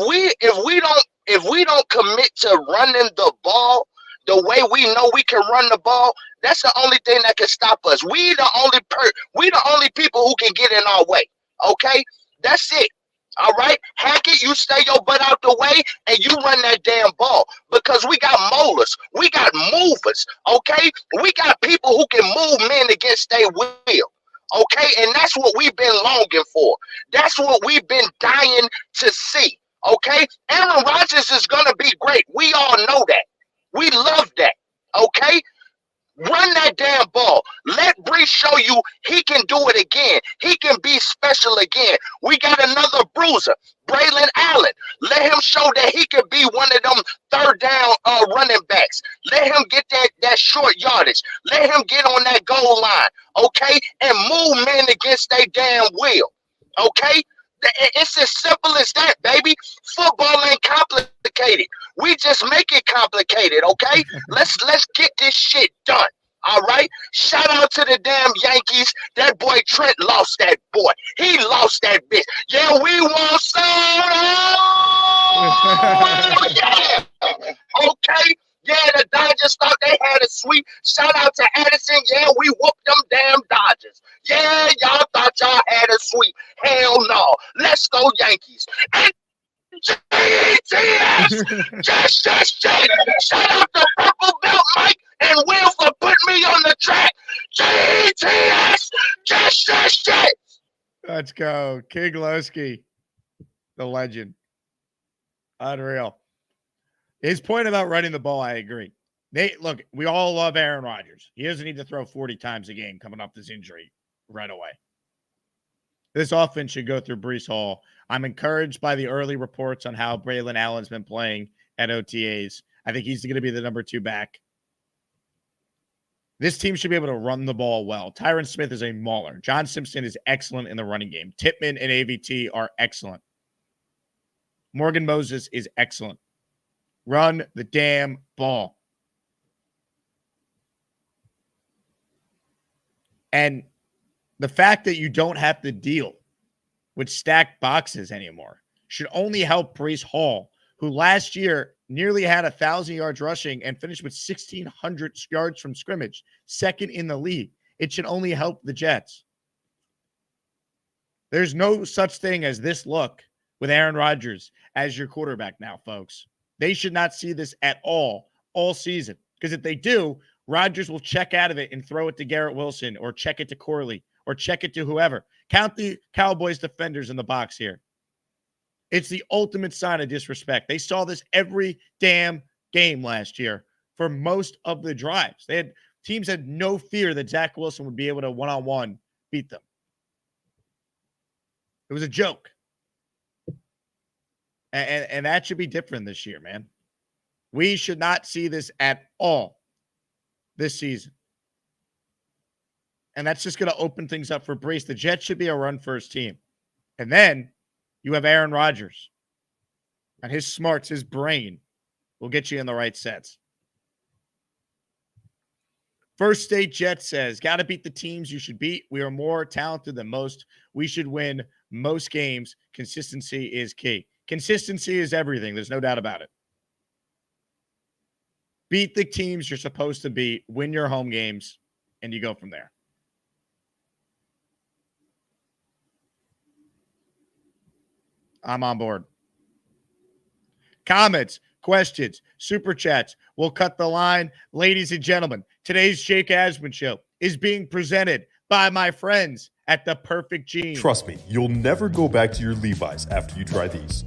we don't commit to running the ball the way we know we can run the ball, that's the only thing that can stop us. We the only people who can get in our way. Okay? That's it. All right? Hackett, you stay your butt out the way and you run that damn ball because we got molars. We got movers. Okay? We got people who can move men against their will. Okay? And that's what we've been longing for. That's what we've been dying to see. Okay? Aaron Rodgers is going to be great. We all know that. We love that. Okay? Run that damn ball. Let Brees show you he can do it again. He can be special again. We got another bruiser, Braylon Allen. Let him show that he can be one of them third down running backs. Let him get that short yardage. Let him get on that goal line, okay? And move men against their damn will, okay? It's as simple as that, baby. Football ain't complicated. We just make it complicated, okay? Let's get this shit done. All right. Shout out to the damn Yankees. That boy Trent lost that boy. He lost that bitch. Yeah, we want soda. Yeah. Okay. Yeah, the Dodgers thought they had a sweep. Shout out to Addison. Yeah, we whooped them damn Dodgers. Yeah, y'all thought y'all had a sweep. Hell no. Let's go Yankees. And GTS. Just. Shout out to Purple Belt Mike and Will for putting me on the track. GTS. Just. Let's go. Kiglowski, the legend. Unreal. His point about running the ball, I agree. Look, we all love Aaron Rodgers. He doesn't need to throw 40 times a game coming off this injury right away. This offense should go through Brees Hall. I'm encouraged by the early reports on how Braylon Allen's been playing at OTAs. I think he's going to be the number 2 back. This team should be able to run the ball well. Tyron Smith is a mauler. John Simpson is excellent in the running game. Tippmann and AVT are excellent. Morgan Moses is excellent. Run the damn ball. And the fact that you don't have to deal with stacked boxes anymore should only help Brees Hall, who last year nearly had 1,000 yards rushing and finished with 1,600 yards from scrimmage, second in the league. It should only help the Jets. There's no such thing as this look with Aaron Rodgers as your quarterback now, folks. They should not see this at all season. Because if they do, Rodgers will check out of it and throw it to Garrett Wilson or check it to Corley or check it to whoever. Count the Cowboys defenders in the box here. It's the ultimate sign of disrespect. They saw this every damn game last year for most of the drives. Teams had no fear that Zach Wilson would be able to one-on-one beat them. It was a joke. And that should be different this year, man. We should not see this at all this season. And that's just going to open things up for Brees. The Jets should be a run-first team. And then you have Aaron Rodgers. And his smarts, his brain, will get you in the right sets. First State Jet says, got to beat the teams you should beat. We are more talented than most. We should win most games. Consistency is key. Consistency is everything. There's no doubt about it. Beat the teams you're supposed to beat, win your home games, and you go from there. I'm on board. Comments, questions, super chats. We'll cut the line. Ladies and gentlemen, today's Jake Asman Show is being presented by my friends at The Perfect Jean. Trust me, you'll never go back to your Levi's after you try these.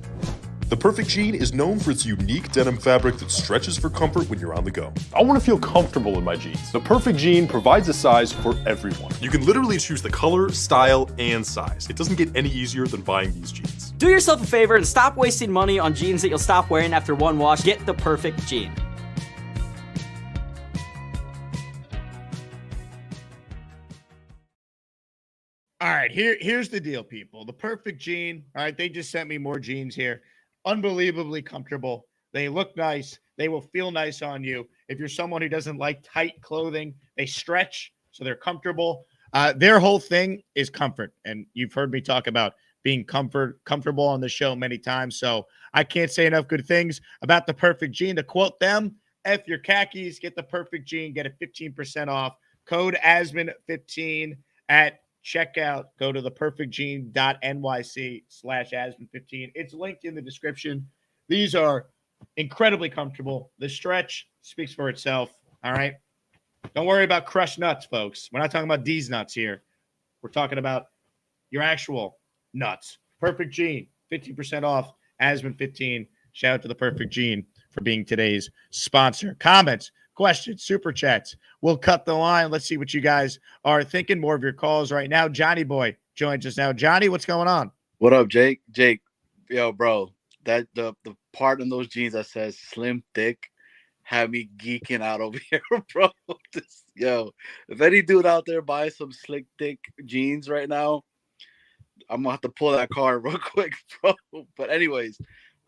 The Perfect Jean is known for its unique denim fabric that stretches for comfort when you're on the go. I want to feel comfortable in my jeans. The Perfect Jean provides a size for everyone. You can literally choose the color, style, and size. It doesn't get any easier than buying these jeans. Do yourself a favor and stop wasting money on jeans that you'll stop wearing after one wash. Get the Perfect Jean. All right, here's the deal, people. The Perfect Jean, all right, they just sent me more jeans here. Unbelievably comfortable. They look nice. They will feel nice on you. If you're someone who doesn't like tight clothing, they stretch, so they're comfortable. Their whole thing is comfort, and you've heard me talk about being comfortable on the show many times, so I can't say enough good things about the Perfect Jean. To quote them, F your khakis, get the Perfect Jean, get it 15% off. Code ASMAN15 at checkout. Go to theperfectjean.nyc/Asman15. It's linked in the description. These are incredibly comfortable. The stretch speaks for itself. All right. Don't worry about crushed nuts, folks. We're not talking about these nuts here. We're talking about your actual nuts. Perfect Jean, 15% off. Asman15. Shout out to the Perfect Jean for being today's sponsor. Comments, questions, super chats. We'll cut the line. Let's see what you guys are thinking. More of your calls right now. Johnny Boy joins us now. Johnny, what's going on? What up, Jake? Jake, yo, bro, that the part in those jeans that says slim thick had me geeking out over here, bro. Yo, if any dude out there buys some slick thick jeans right now, I'm gonna have to pull that card real quick, bro. But anyways,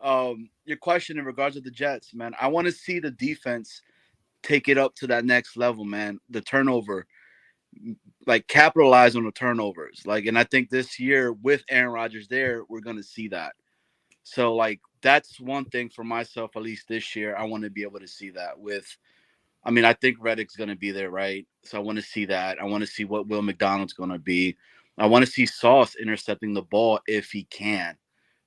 your question in regards to the Jets, man, I want to see the defense take it up to that next level, man. The turnover, like capitalize on the turnovers, like, and I think this year with Aaron Rodgers there, we're gonna see that. So, like, that's one thing for myself, at least this year. I want to be able to see that with. I mean, I think Reddick's gonna be there, right? So I want to see that. I want to see what Will McDonald's gonna be. I want to see Sauce intercepting the ball if he can,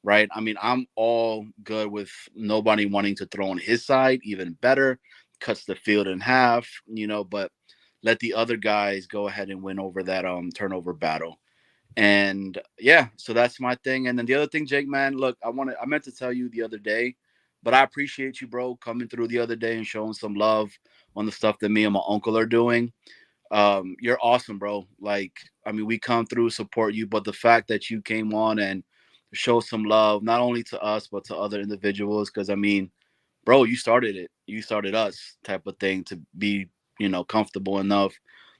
right? I mean, I'm all good with nobody wanting to throw on his side, even better, cuts the field in half, but let the other guys go ahead and win over that turnover battle. And yeah, so that's my thing. And then the other thing, Jake, man, look, I meant to tell you the other day, but I appreciate you, bro, coming through the other day and showing some love on the stuff that me and my uncle are doing. You're awesome, bro. Like, I mean, we come through, support you, but the fact that you came on and show some love, not only to us, but to other individuals. Cause I mean, bro, you started it, you started us type of thing to be, comfortable enough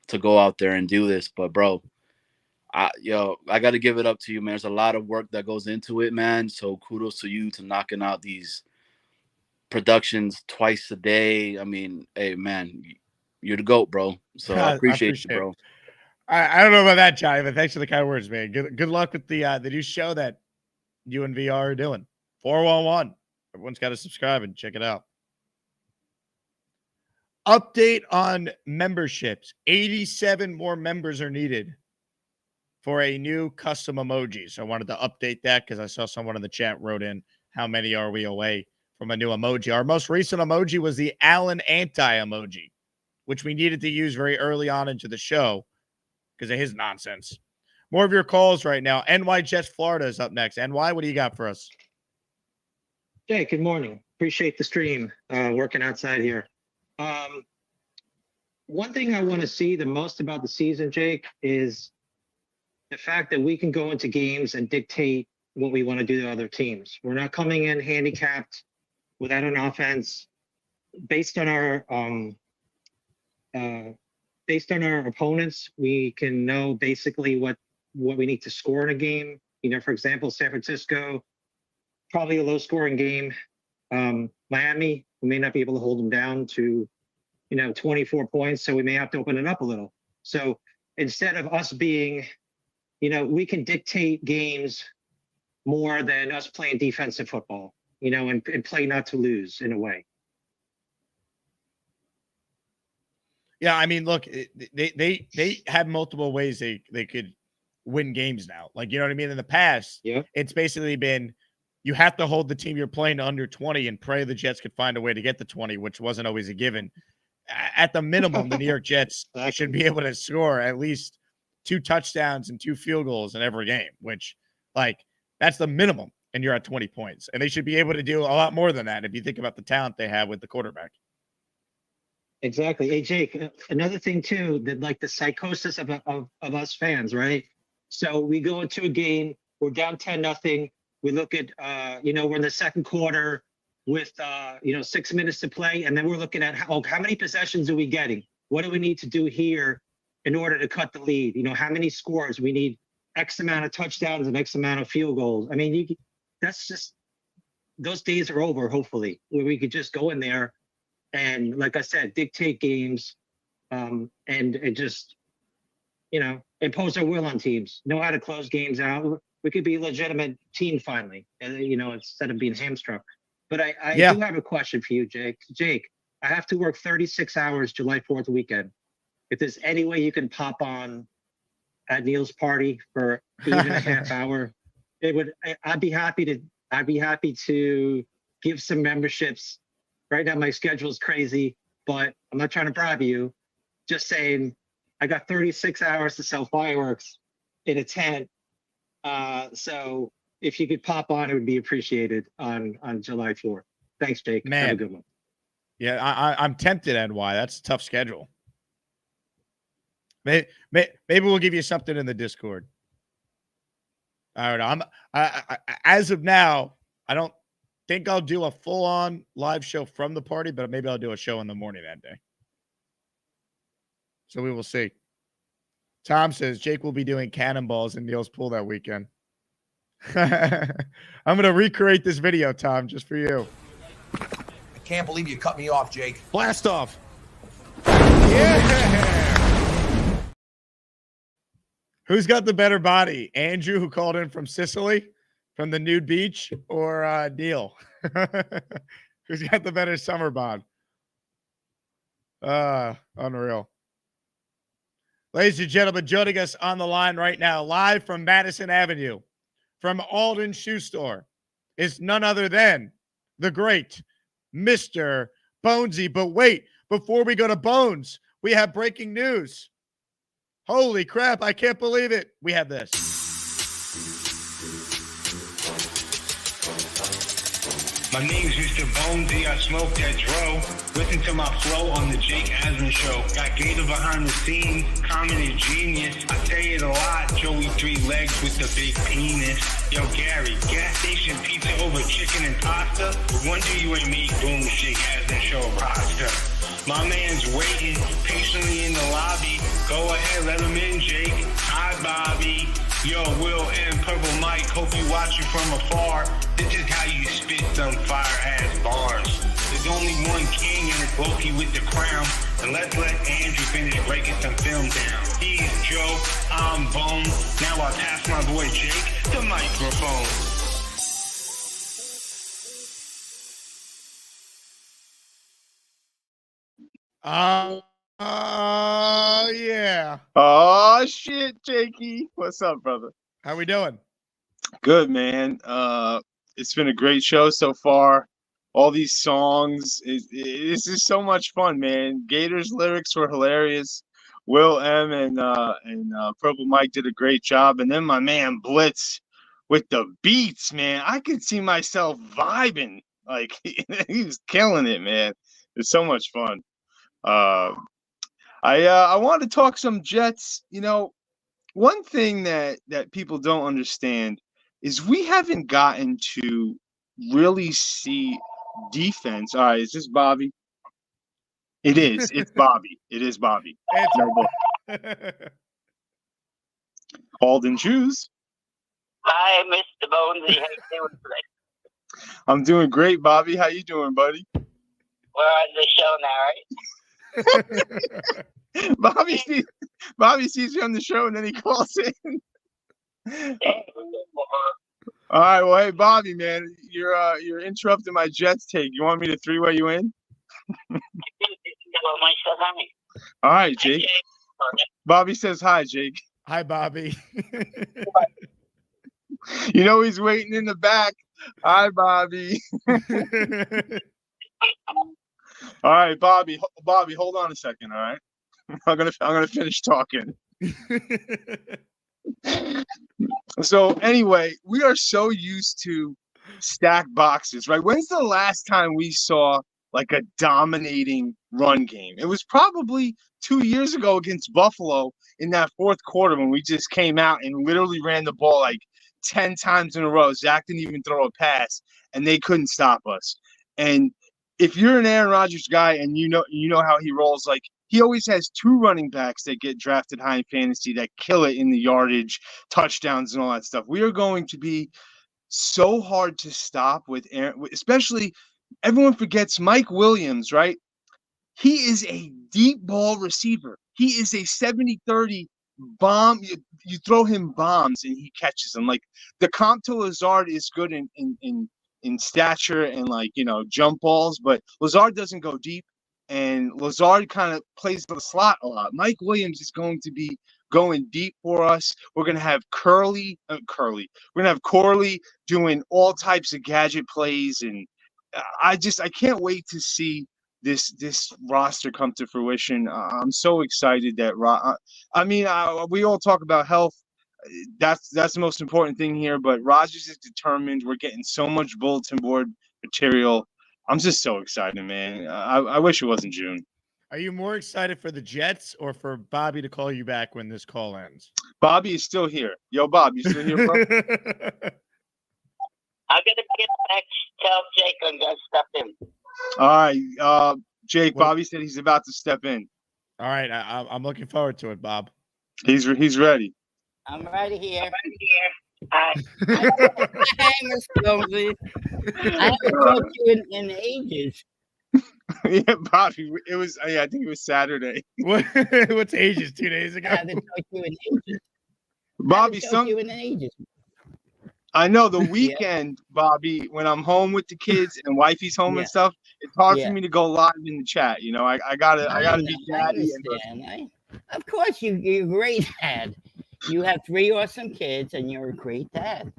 to go out there and do this. But bro, I got to give it up to you, man. There's a lot of work that goes into it, man. So kudos to you to knocking out these productions twice a day. I mean, hey, man, you're the GOAT, bro. So I appreciate you, bro. I don't know about that, Johnny, but thanks for the kind words, man. Good luck with the new show that you and VR are doing. 411. Everyone's got to subscribe and check it out. Update on memberships. 87 more members are needed for a new custom emoji. So I wanted to update that because I saw someone in the chat wrote in, how many are we away from a new emoji? Our most recent emoji was the Allen anti-emoji, which we needed to use very early on into the show because of his nonsense. More of your calls right now. NY Jets Florida is up next. NY, what do you got for us? Jay, good morning. Appreciate the stream. Working outside here. One thing I want to see the most about the season, Jake, is the fact that we can go into games and dictate what we want to do to other teams. We're not coming in handicapped without an offense. Based on our opponents, we can know basically what we need to score in a game. For example, San Francisco, probably a low-scoring game. Miami, we may not be able to hold them down to 24 points, so we may have to open it up a little. So instead of us being, we can dictate games more than us playing defensive football, and play not to lose in a way. Yeah, I mean, look, they have multiple ways they could win games now. Like, you know what I mean? In the past, it's basically been you have to hold the team you're playing to under 20 and pray the Jets could find a way to get the 20, which wasn't always a given. At the minimum, the New York Jets should be able to score at least 2 touchdowns and 2 field goals in every game, which, like, that's the minimum, and you're at 20 points. And they should be able to do a lot more than that if you think about the talent they have with the quarterback. Exactly. Hey, Jake, another thing, too, that like the psychosis of us fans, right? So we go into a game, we're down 10-0. We look at, we're in the second quarter with, 6 minutes to play. And then we're looking at how many possessions are we getting? What do we need to do here in order to cut the lead? How many scores? We need X amount of touchdowns and X amount of field goals. I mean, that's just, those days are over, hopefully, where we could just go in there and, like I said, dictate games and it just, impose our will on teams, know how to close games out. We could be a legitimate team finally, instead of being hamstrung. But I do have a question for you, Jake. Jake, I have to work 36 hours July 4th weekend. If there's any way you can pop on at Neil's party for even a half hour, I'd be happy to give some memberships. Right now my schedule is crazy, but I'm not trying to bribe you. Just saying, I got 36 hours to sell fireworks in a tent. So if you could pop on, it would be appreciated on July 4th. Thanks, Jake. Man. Have a good one. Yeah, I'm tempted, NY. That's a tough schedule. Maybe we'll give you something in the Discord. I don't know. I as of now, I don't think I'll do a full-on live show from the party, but maybe I'll do a show in the morning that day. So we will see. Tom says Jake will be doing cannonballs in Neil's pool that weekend. I'm going to recreate this video, Tom, just for you. I can't believe you cut me off, Jake. Blast off. Yeah. Who's got the better body? Andrew, who called in from Sicily, from the nude beach, or Neil? Who's got the better summer bod? Unreal. Ladies and gentlemen, joining us on the line right now, live from Madison Avenue, from Alden Shoe Store, is none other than the great Mr. Bonesy. But wait, before we go to Bones, we have breaking news. Holy crap, I can't believe it. We have this. My name's Mr. Bonesy, I smoke that dro. Listen to my flow on the Jake Asman Show. Got Gator behind the scenes, common is genius. I say it a lot, Joey 3 legs with the big penis. Yo, Gary, gas station pizza over chicken and pasta? No wonder you ain't made Boom's Jake Asman Show pasta. My man's waiting patiently in the lobby. Go ahead, let him in, Jake. Hi, Bobby. Yo, Will and Purple Mike, hope you watching from afar. This is how you spit some fire-ass bars. There's only one king and it's Loki with the crown. And let's let Andrew finish breaking some film down. He's Joe, I'm Bone. Now I'll pass my boy Jake the microphone. Yeah. Oh shit, Jakey. What's up, brother? How we doing? Good, man. It's been a great show so far. All these songs, it's just so much fun, man. Gator's lyrics were hilarious. Will M and Purple Mike did a great job, and then my man Blitz with the beats, man. I could see myself vibing. Like he was killing it, man. It's so much fun. I want to talk some Jets. You know, one thing that people don't understand is we haven't gotten to really see defense. All right, is this Bobby? It is. It's Bobby. It is Bobby. Alden Shoes. Hi, Mr. Bonesy. How you doing today? I'm doing great, Bobby. How you doing, buddy? We're on the show now, right? Bobby sees you on the show and then he calls in. All right, well, hey, Bobby, man, you're interrupting my Jets take. You want me to three-way you in? All right, Jake. Bobby says hi, Jake. Hi, Bobby. You know he's waiting in the back. Hi, Bobby. All right, Bobby, hold on a second, all right? I'm gonna finish talking. So anyway, we are so used to stacked boxes, right? When's the last time we saw like a dominating run game? It was probably 2 years ago against Buffalo in that fourth quarter when we just came out and literally ran the ball like 10 times in a row. Zach didn't even throw a pass, and they couldn't stop us. And if you're an Aaron Rodgers guy and you know how he rolls, like he always has two running backs that get drafted high in fantasy that kill it in the yardage, touchdowns, and all that stuff. We are going to be so hard to stop with Aaron, especially everyone forgets Mike Williams, right? He is a deep ball receiver. He is a 70-30 bomb. You throw him bombs and he catches them. Like the comp to Lazard is good in stature and jump balls, but Lazard doesn't go deep, and Lazard kind of plays the slot a lot. Mike Williams is going to be going deep for us. We're going to have We're going to have Corley doing all types of gadget plays, and I can't wait to see this roster come to fruition. I'm so excited that we all talk about health. That's the most important thing here, but Rodgers is determined. We're getting so much bulletin board material. I'm just so excited, man. I wish it wasn't June. Are you more excited for the Jets or for Bobby to call you back when this call ends? Bobby is still here. Yo, Bob, you still here, bro? I'm gonna get back. Tell Jake I'm gonna step in. All right, Jake. Bobby said he's about to step in. All right, I'm looking forward to it, Bob. He's ready. I'm right here. Hi. Hey, Mr. Bonesy. I haven't talked to you in ages. Yeah, Bobby. It was. I think it was Saturday. What's ages? 2 days ago. I haven't talked to you in ages. Bobby, You in ages. I know the weekend, Bobby, when I'm home with the kids and wifey's home and stuff, it's hard for me to go live in the chat. You know, I gotta be daddy. Of course, you're a great dad. You have 3 awesome kids, and you're a great dad.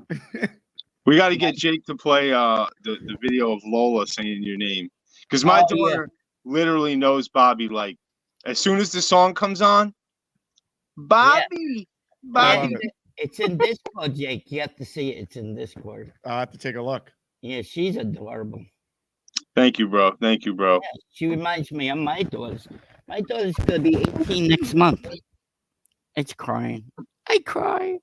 We got to get Jake to play the video of Lola saying your name, because my daughter literally knows Bobby. Like, as soon as the song comes on, Bobby. It's in Discord, Jake. You have to see it. It's in Discord. I'll have to take a look. Yeah, she's adorable. Thank you, bro. Thank you, bro. Yeah, she reminds me of my daughters. My daughter's gonna be 18 next month. It's crying. I cry.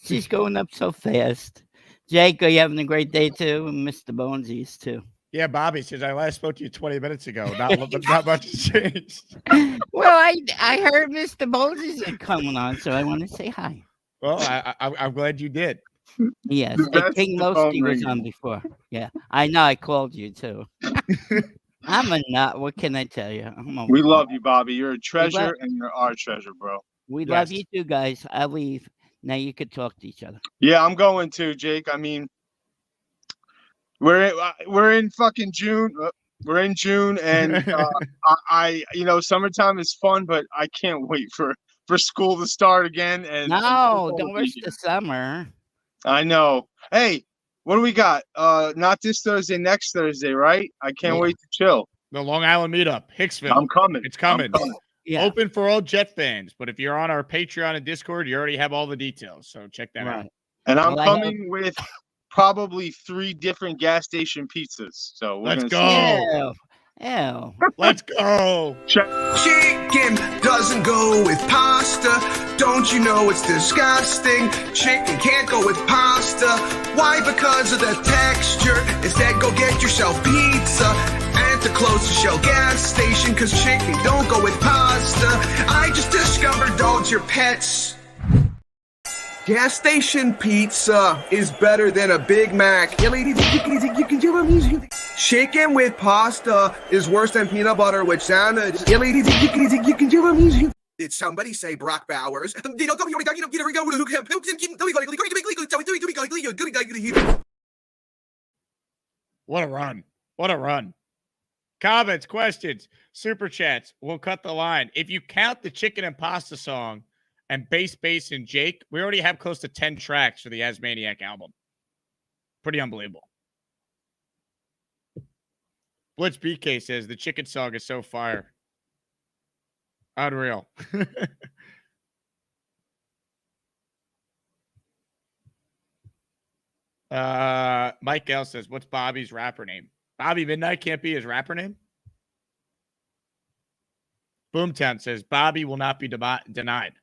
She's going up so fast. Jake, are you having a great day too? Mr. Bonesies too. Yeah, Bobby, since I last spoke to you 20 minutes ago, not much has changed. Well, I heard Mr. Bonesies is coming on, so I want to say hi. Well, I'm glad you did. Yes, King Losty was on before. Yeah, I know. I called you too. I'm a nut. What can I tell you? We love you, Bobby. You're a treasure, and you're our treasure, bro. We love you too, guys. I leave. Now you could talk to each other. Yeah, I'm going to, Jake. I mean, we're in fucking June. We're in June, and I summertime is fun, but I can't wait for school to start again. And no, don't rush the summer. I know. Hey, what do we got? Not this Thursday, next Thursday, right? I can't wait to chill. The Long Island meetup, Hicksville. I'm coming. It's coming. Yeah. Open for all Jet fans, but if you're on our Patreon and Discord, you already have all the details. So check that out. And I'm coming with probably 3 different gas station pizzas. So let's go. Let's go. Chicken doesn't go with pasta. Don't you know it's disgusting? Chicken can't go with pasta. Why? Because of the texture. Instead, go get yourself pizza at the closest Shell gas station, cause chicken don't go with pasta. I just discovered dogs are pets. Gas station pizza is better than a Big Mac. Chicken with pasta is worse than peanut butter with sandwich. Did somebody say Brock Bowers? What a run. What a run. Comments, questions, super chats. We'll cut the line. If you count the chicken and pasta song and Bass and Jake, we already have close to 10 tracks for the Asmaniac album. Pretty unbelievable. Blitz BK says the chicken song is so fire. Unreal. Mike L says, what's Bobby's rapper name? Bobby Midnight can't be his rapper name? Boomtown says, Bobby will not be denied.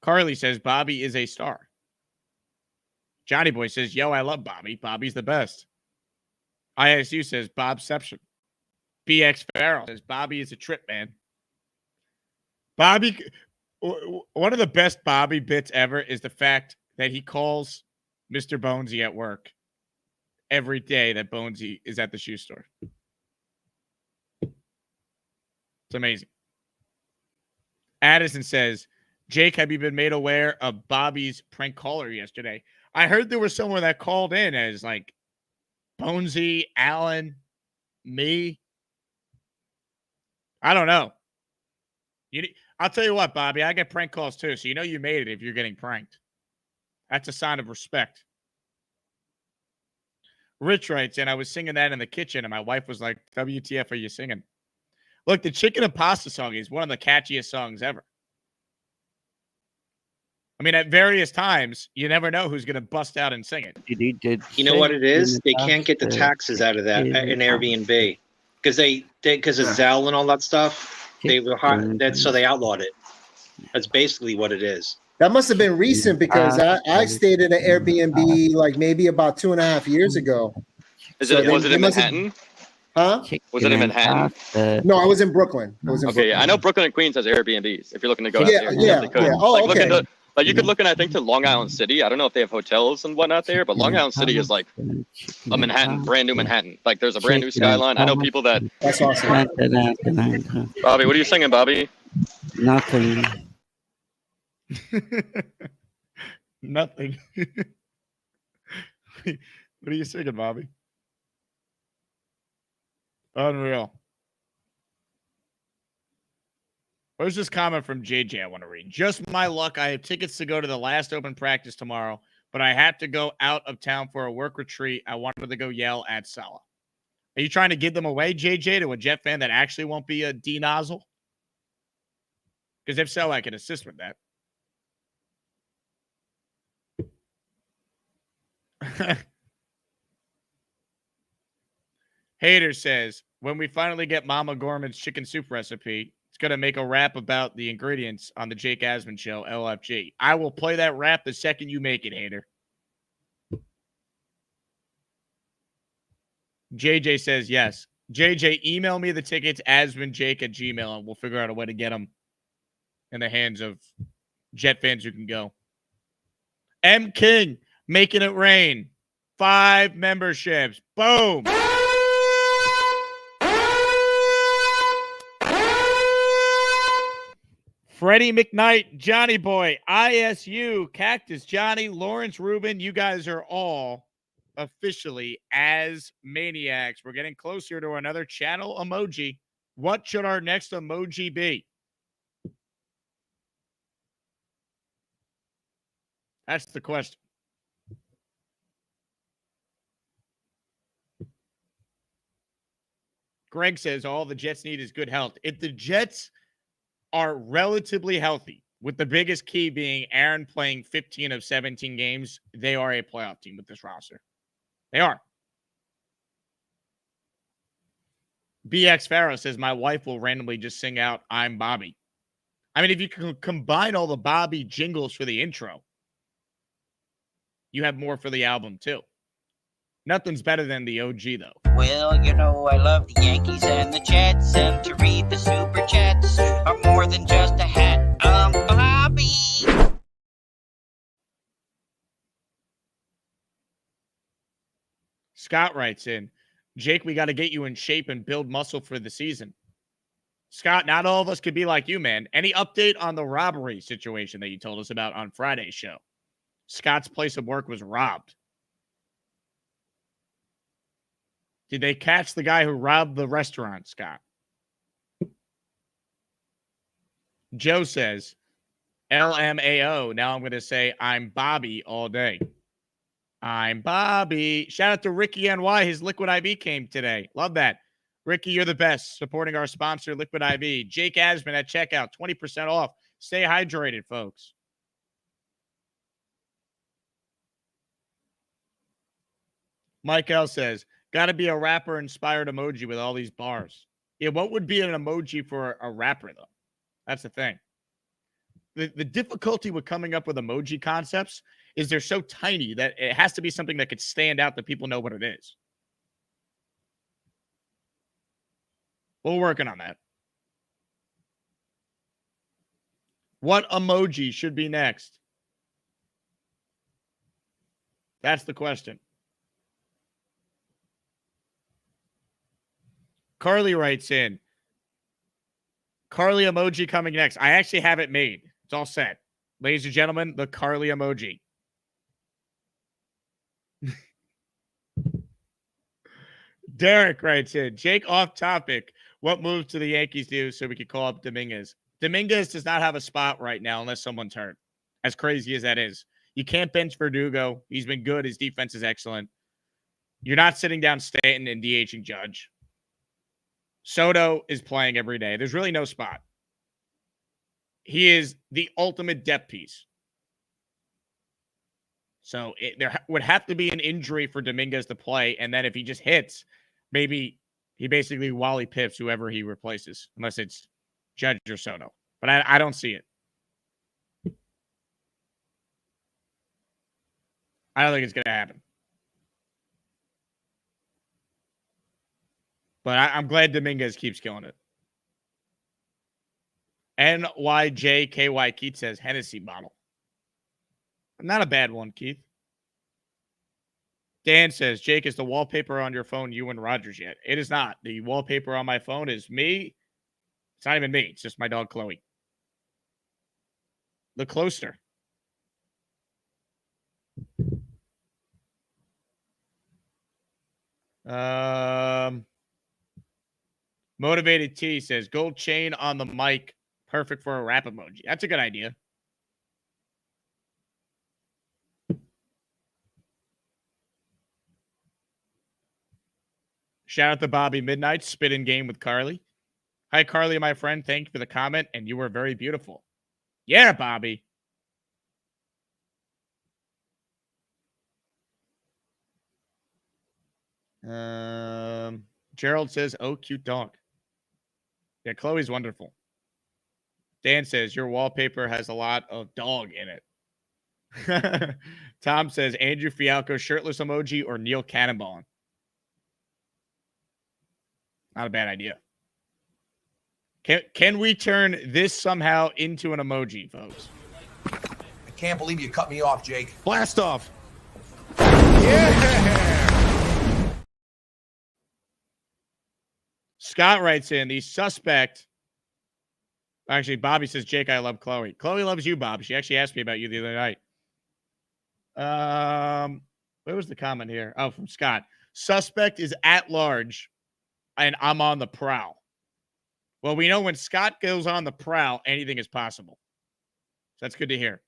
Carly says, Bobby is a star. Johnny Boy says, yo, I love Bobby. Bobby's the best. ISU says, Bobception. BX Farrell says, Bobby is a trip, man. Bobby, one of the best Bobby bits ever is the fact that he calls Mr. Bonesy at work every day that Bonesy is at the shoe store. It's amazing. Addison says, Jake, have you been made aware of Bobby's prank caller yesterday? I heard there was someone that called in as like Bonesy, Alan, me. I don't know. I'll tell you what, Bobby, I get prank calls too, so you know you made it if you're getting pranked. That's a sign of respect. Rich writes, and I was singing that in the kitchen, and my wife was like, WTF are you singing? Look, the chicken and pasta song is one of the catchiest songs ever. I mean, at various times, you never know who's going to bust out and sing it. You know what it is? They can't get the taxes out of that in Airbnb because because of Zell and all that stuff. They were so they outlawed it. That's basically what it is. That must have been recent because I stayed in an Airbnb like maybe about 2.5 years ago. Was it in Manhattan? Huh? Was it in Manhattan? No, I was in Brooklyn. Okay, I know Brooklyn and Queens has Airbnbs. If you're looking to go out there, you yeah. could. Oh, like, okay. You could look in, I think, to Long Island City. I don't know if they have hotels and whatnot there, but Long Island City is like a Manhattan, brand new Manhattan. Like there's a brand new skyline. I know people that. That's awesome. Bobby, what are you singing, Bobby? Nothing. Nothing. What are you singing, Bobby? Unreal. Where's this comment from JJ I want to read? Just my luck. I have tickets to go to the last open practice tomorrow, but I have to go out of town for a work retreat. I wanted to go yell at Salah. Are you trying to give them away, JJ, to a Jet fan that actually won't be a D nozzle? Because if so, I can assist with that. Hater says, when we finally get Mama Gorman's chicken soup recipe, it's going to make a rap about the ingredients on the Jake Asman Show, LFG. I will play that rap the second you make it, Hater. JJ says, yes. JJ, email me the tickets, asmanjake@gmail, and we'll figure out a way to get them in the hands of Jet fans who can go. M. King, making it rain. 5 memberships. Boom. Freddie McKnight, Johnny Boy, ISU, Cactus Johnny, Lawrence Rubin, you guys are all officially as maniacs. We're getting closer to another channel emoji. What should our next emoji be? That's the question. Greg says all the Jets need is good health. If the Jets are relatively healthy, with the biggest key being Aaron playing 15 of 17 games, they are a playoff team with this roster. They are. BX Farrow says, my wife will randomly just sing out, I'm Bobby. I mean, if you can combine all the Bobby jingles for the intro, you have more for the album, too. Nothing's better than the OG, though. Well, you know, I love the Yankees and the Jets, and to read the super chats are more than just a hat. Bobby. Scott writes in, Jake, we got to get you in shape and build muscle for the season. Scott, not all of us could be like you, man. Any update on the robbery situation that you told us about on Friday's show? Scott's place of work was robbed. Did they catch the guy who robbed the restaurant, Scott? Joe says, LMAO. Now I'm going to say I'm Bobby all day. I'm Bobby. Shout out to Ricky NY. His Liquid IV came today. Love that. Ricky, you're the best. Supporting our sponsor, Liquid IV. Jake Asman at checkout. 20% off. Stay hydrated, folks. Mike L says, got to be a rapper-inspired emoji with all these bars. Yeah, what would be an emoji for a rapper, though? That's the thing. The difficulty with coming up with emoji concepts is they're so tiny that it has to be something that could stand out that people know what it is. We're working on that. What emoji should be next? That's the question. Carly writes in, Carly emoji coming next. I actually have it made. It's all set. Ladies and gentlemen, the Carly emoji. Derek writes in, Jake, off topic. What moves do the Yankees do so we could call up Dominguez? Dominguez does not have a spot right now unless someone's hurt. As crazy as that is. You can't bench Verdugo. He's been good. His defense is excellent. You're not sitting down Stanton and DHing Judge. Soto is playing every day. There's really no spot. He is the ultimate depth piece. So there would have to be an injury for Dominguez to play. And then if he just hits, maybe he basically Wally Pips whoever he replaces, unless it's Judge or Soto. But I don't see it. I don't think it's going to happen. But I'm glad Dominguez keeps killing it. NYJKY Keith says Hennessy bottle. Not a bad one, Keith. Dan says, Jake, is the wallpaper on your phone you and Rogers yet? It is not. The wallpaper on my phone is me. It's not even me. It's just my dog, Chloe. The Closter. Motivated T says, gold chain on the mic. Perfect for a rap emoji. That's a good idea. Shout out to Bobby Midnight, spit in game with Carly. Hi, Carly, my friend. Thank you for the comment, and you were very beautiful. Yeah, Bobby. Gerald says, oh, cute dog. Yeah, Chloe's wonderful. Dan says, your wallpaper has a lot of dog in it. Tom says, Andrew Fialco, shirtless emoji, or Neil Cannonball. Not a bad idea. Can we turn this somehow into an emoji, folks? I can't believe you cut me off, Jake. Blast off. Yeah. Scott writes in, the suspect. Actually, Bobby says, Jake, I love Chloe. Chloe loves you, Bob. She actually asked me about you the other night. Where was the comment here? Oh, from Scott. Suspect is at large. And I'm on the prowl. Well, we know when Scott goes on the prowl, anything is possible. So that's good to hear.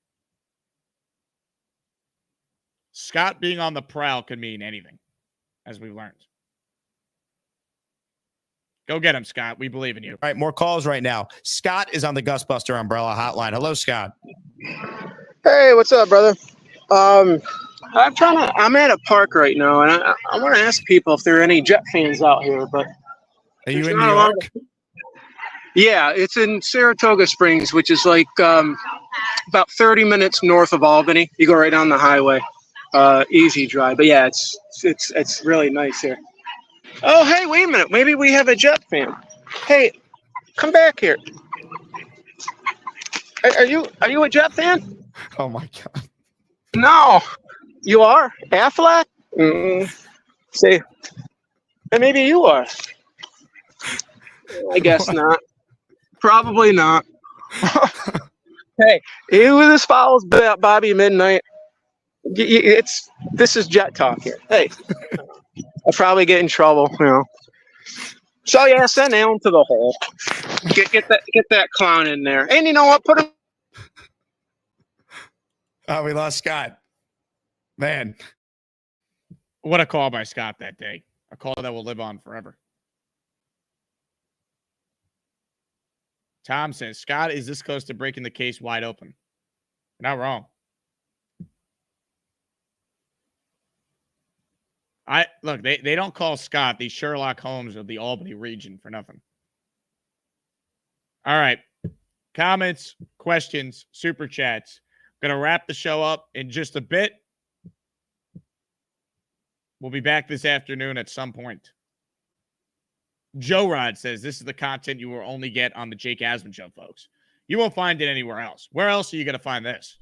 Scott being on the prowl could mean anything, as we've learned. Go get him, Scott. We believe in you. All right, more calls right now. Scott is on the Gusbuster Umbrella Hotline. Hello, Scott. Hey, what's up, brother? I'm at a park right now, and I want to ask people if there are any Jet fans out here. But are you in New York? Yeah, it's in Saratoga Springs, which is like about 30 minutes north of Albany. You go right down the highway, easy drive. But yeah, it's really nice here. Oh, hey, wait a minute. Maybe we have a Jet fan. Hey, come back here. Are you a Jet fan? Oh my God. No. You are? Affleck? See, and maybe you are. I guess not. Probably not. Hey, who this follows Bobby Midnight? This is Jet Talk here. Hey, I'll probably get in trouble, you know. So yeah, send Alan to the hole. Get that clown in there. And you know what? Put him. Oh, we lost Scott. Man. What a call by Scott that day. A call that will live on forever. Tom says, Scott is this close to breaking the case wide open. You're not wrong. Look, they don't call Scott the Sherlock Holmes of the Albany region for nothing. All right. Comments, questions, super chats. Gonna wrap the show up in just a bit. We'll be back this afternoon at some point. Joe Rod says, this is the content you will only get on the Jake Asman Show, folks. You won't find it anywhere else. Where else are you going to find this?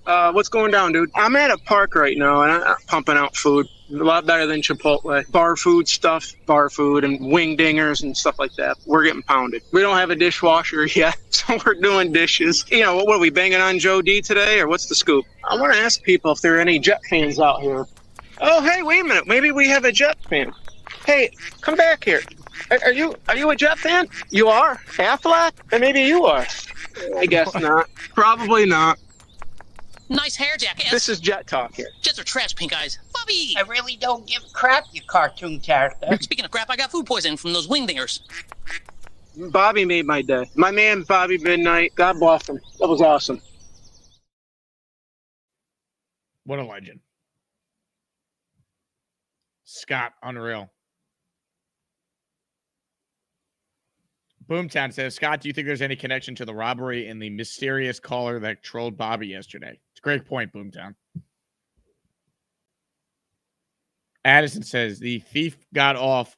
What's going down, dude? I'm at a park right now, and I'm pumping out food. A lot better than Chipotle. Bar food stuff, bar food, and wing dingers and stuff like that. We're getting pounded. We don't have a dishwasher yet, so we're doing dishes. You know, what are we banging on Joe D today, or what's the scoop? I want to ask people if there are any Jet fans out here. Oh, hey, wait a minute. Maybe we have a Jet fan. Hey, come back here. Are you a Jet fan? You are? Affleck? And maybe you are. I guess not. Probably not. Nice hair, Jackass. This is Jet Talk here. Jets are trash, pink eyes. Bobby! I really don't give a crap, you cartoon character. Speaking of crap, I got food poisoning from those wing dingers. Bobby made my day. My man, Bobby Midnight. God bless him. That was awesome. What a legend. Scott, unreal. Boomtown says, Scott, do you think there's any connection to the robbery and the mysterious caller that trolled Bobby yesterday? It's a great point, Boomtown. Addison says, the thief got off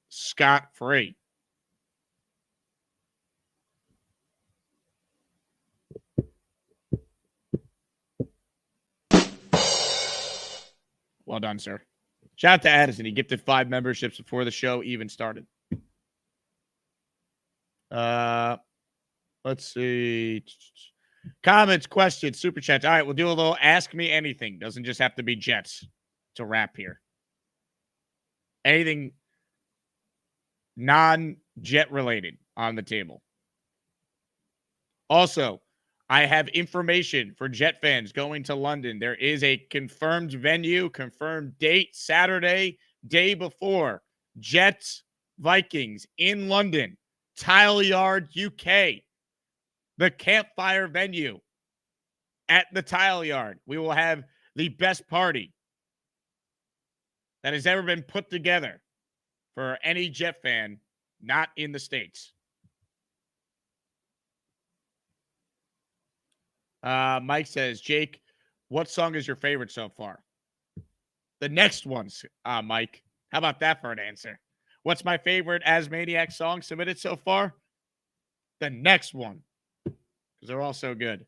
scot-free. Well done, sir. Shout out to Addison. He gifted 5 memberships before the show even started. Let's see. Comments, questions, super chats. All right, we'll do a little Ask Me Anything. Doesn't just have to be Jets to wrap here. Anything non-Jet related on the table. Also, I have information for Jet fans going to London. There is a confirmed venue, confirmed date, Saturday, day before. Jets, Vikings in London, Tile Yard, UK. The campfire venue at the Tile Yard. We will have the best party that has ever been put together for any Jet fan not in the States. Mike says, Jake, what song is your favorite so far? The next one's, Mike. How about that for an answer? What's my favorite Asmaniac song submitted so far? The next one. Because they're all so good.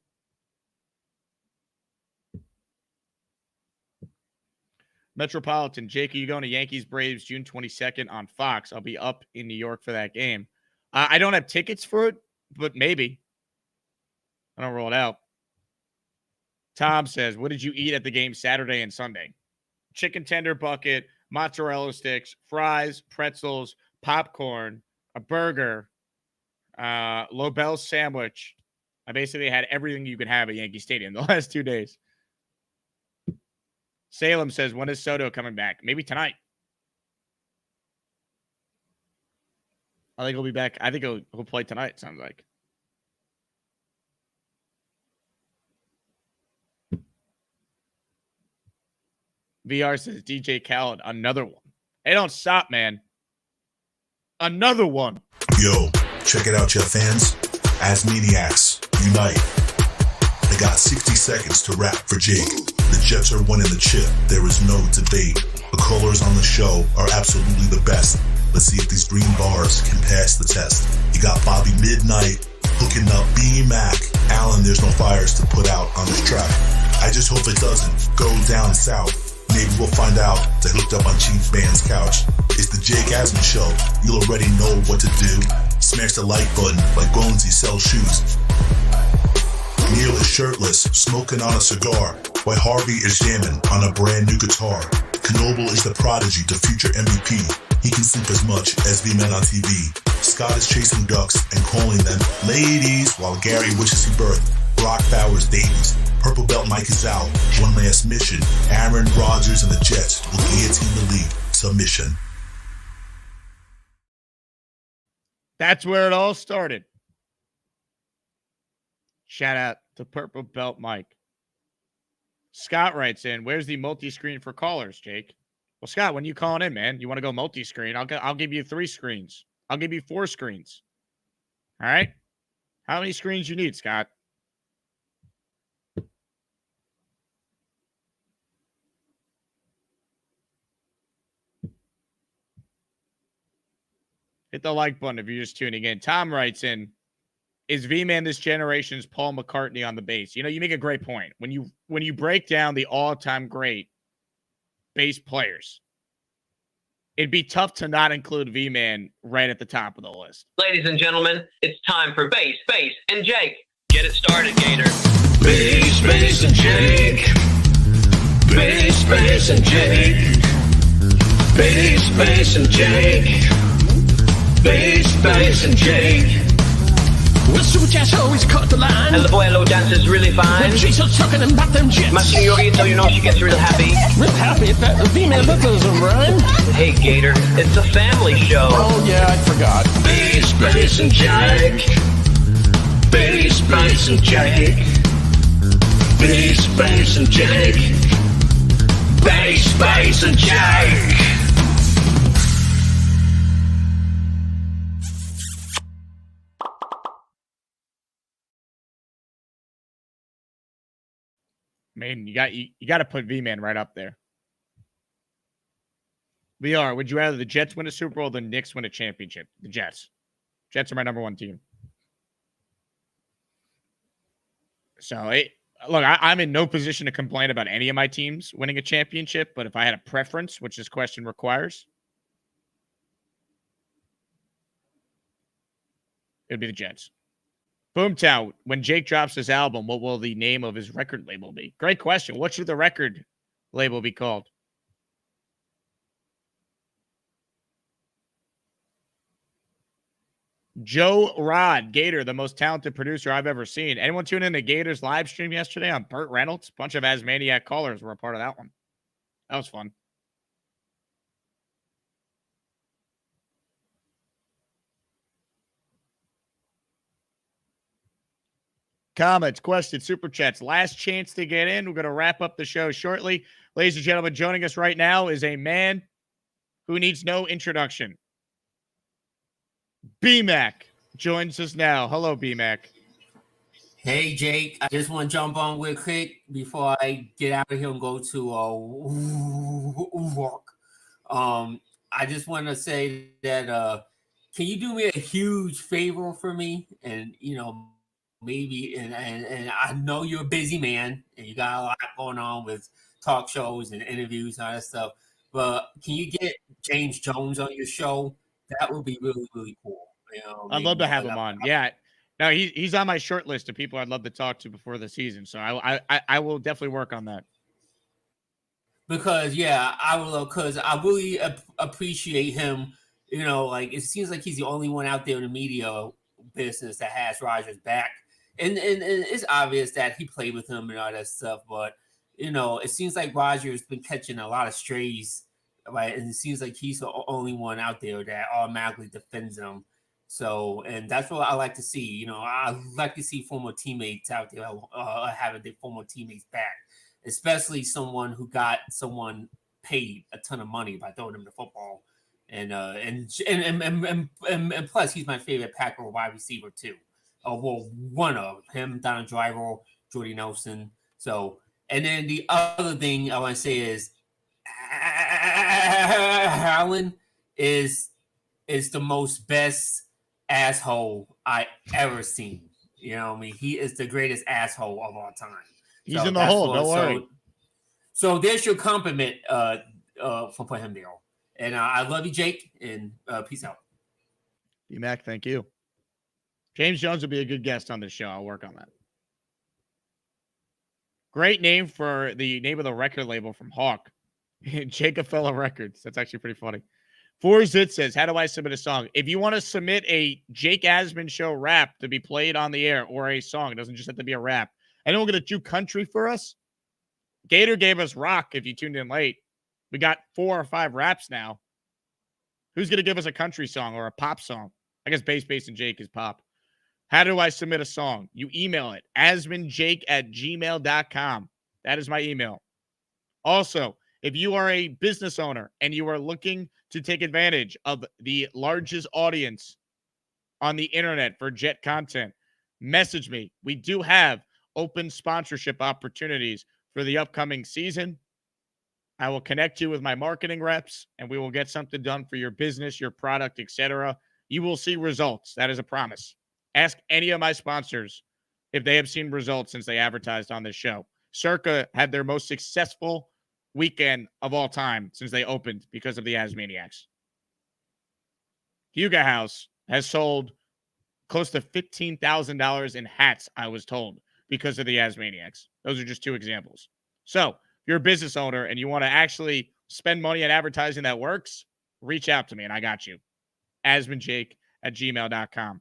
Metropolitan, Jake, are you going to Yankees Braves June 22nd on Fox? I'll be up in New York for that game. I don't have tickets for it, but maybe. I don't roll it out. Tom says, what did you eat at the game Saturday and Sunday? Chicken tender bucket, mozzarella sticks, fries, pretzels, popcorn, a burger, Lobel's sandwich. I basically had everything you could have at Yankee Stadium the last 2 days. Salem says, when is Soto coming back? Maybe tonight. I think he'll be back. I think he'll play tonight, sounds like. VR says, DJ Khaled, another one. Hey, don't stop, man. Another one. Yo, check it out, Jet fans. Asmaniacs, unite. They got 60 seconds to rap for Jake. The Jets are winning the chip. There is no debate. The callers on the show are absolutely the best. Let's see if these green bars can pass the test. You got Bobby Midnight hooking up B-Mac. Allen, there's no fires to put out on this track. I just hope it doesn't go down south. Maybe we'll find out they hooked up on Chief Band's couch. It's the Jake Asman Show. You'll already know what to do. Smash the like button like Bonesy sells shoes. Neil is shirtless, smoking on a cigar, while Harvey is jamming on a brand new guitar. Knoble is the prodigy to future MVP. He can sleep as much as V-Men on TV. Scott is chasing ducks and calling them ladies, while Gary wishes he birthed Brock Bowers Davies. Purple Belt Mike is out. One last mission. Aaron Rodgers and the Jets will guillotine the league. Submission. That's where it all started. Shout out to Purple Belt Mike. Scott writes in, where's the multi-screen for callers, Jake? Well, Scott, when you calling in, man, you want to go multi-screen? I'll give you 3 screens. I'll give you 4 screens. All right? How many screens you need, Scott? Hit the like button if you're just tuning in. Tom writes in, is V-Man this generation's Paul McCartney on the bass? You know, you make a great point. When you break down the all-time great bass players, it'd be tough to not include V-Man right at the top of the list. Ladies and gentlemen, it's time for Bass, and Jake. Get it started, Gator. Bass, and Jake. Bass, and Jake. Bass, and Jake. Bass, and Jake. Well, Super Jets always cut the line. And the Buelo dances really fine. When she's so chucking and back them jets. My senorita, you know she gets real happy. Real happy if that V-Man look doesn't rhyme. Hey, Gator, it's a family show. Oh, yeah, I forgot. Bass, and Jake. Bass, and Jake. Bass and Jake. Bass and Jake. Man, you got to put V-Man right up there. VR, would you rather the Jets win a Super Bowl or the Knicks win a championship? The Jets. Jets are my number one team. So, look, I'm in no position to complain about any of my teams winning a championship, but if I had a preference, which this question requires, it would be the Jets. Boomtown, when Jake drops his album, what will the name of his record label be? Great question. What should the record label be called? Joe Rod, Gator, the most talented producer I've ever seen. Anyone tune in to Gator's live stream yesterday on Burt Reynolds? A bunch of Asmaniac callers were a part of that one. That was fun. Comments, questions, super chats. Last chance to get in. We're going to wrap up the show shortly. Ladies and gentlemen, joining us right now is a man who needs no introduction. B-Mac joins us now. Hello, B-Mac. Hey, Jake. I just want to jump on real quick before I get out of here and go to work. I just want to say that can you do me a huge favor for me? And, maybe, and I know you're a busy man and you got a lot going on with talk shows and interviews and all that stuff, but can you get James Jones on your show? That would be really, really cool. I'd love to have him on. Yeah. No, he's on my short list of people I'd love to talk to before the season. So I will definitely work on that. Because, yeah, I will, because I really appreciate him. It seems like he's the only one out there in the media business that has Rodgers back. And it's obvious that he played with him and all that stuff. But, it seems like Rodgers has been catching a lot of strays, right? And it seems like he's the only one out there that automatically defends him. So, and that's what I like to see. I like to see former teammates out there having their former teammates back, especially someone who got someone paid a ton of money by throwing him the football. And plus, he's my favorite Packer wide receiver too. Well, one of him, Donald Driver, Jordy Nelson. So, and then the other thing I want to say is, Allen is the most best asshole I ever seen. You know what I mean? He is the greatest asshole of all time. He's in the hole. Don't worry. So there's your compliment for putting him there. And I love you, Jake, and peace out. B-Mac, thank you. James Jones will be a good guest on this show. I'll work on that. Great name for the name of the record label from Hawk. Jacob Fellow Records. That's actually pretty funny. 4Zit says, how do I submit a song? If you want to submit a Jake Asman show rap to be played on the air or a song, it doesn't just have to be a rap. I know we're going to do country for us. Gator gave us rock if you tuned in late. We got 4 or 5 raps now. Who's going to give us a country song or a pop song? I guess Bass and Jake is pop. How do I submit a song? You email it, asmanjake@gmail.com. That is my email. Also, if you are a business owner and you are looking to take advantage of the largest audience on the internet for Jet content, message me. We do have open sponsorship opportunities for the upcoming season. I will connect you with my marketing reps and we will get something done for your business, your product, etc. You will see results. That is a promise. Ask any of my sponsors if they have seen results since they advertised on this show. Circa had their most successful weekend of all time since they opened because of the Asmaniacs. Huga House has sold close to $15,000 in hats, I was told, because of the Asmaniacs. Those are just 2 examples. So if you're a business owner and you want to actually spend money on advertising that works, reach out to me and I got you. asmanjake@gmail.com.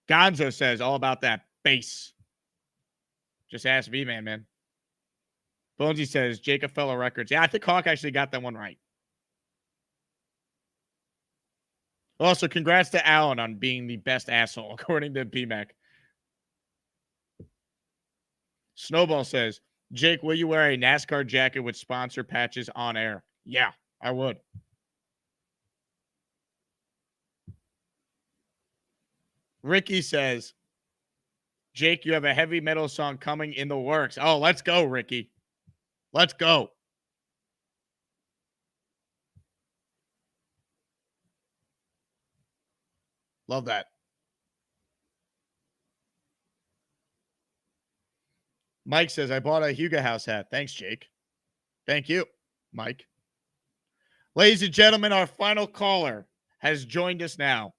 Gonzo says all about that bass. Just ask V-Man, man. Bonesy says Jacob Fellow Records. Yeah, I think Hawk actually got that one right. Also, congrats to Allen on being the best asshole, according to B-Mac. Snowball says, Jake, will you wear a NASCAR jacket with sponsor patches on air? Yeah, I would. Ricky says, Jake, you have a heavy metal song coming in the works. Oh, let's go, Ricky. Let's go. Love that. Mike says, I bought a Hugo House hat. Thanks, Jake. Thank you, Mike. Ladies and gentlemen, our final caller has joined us now.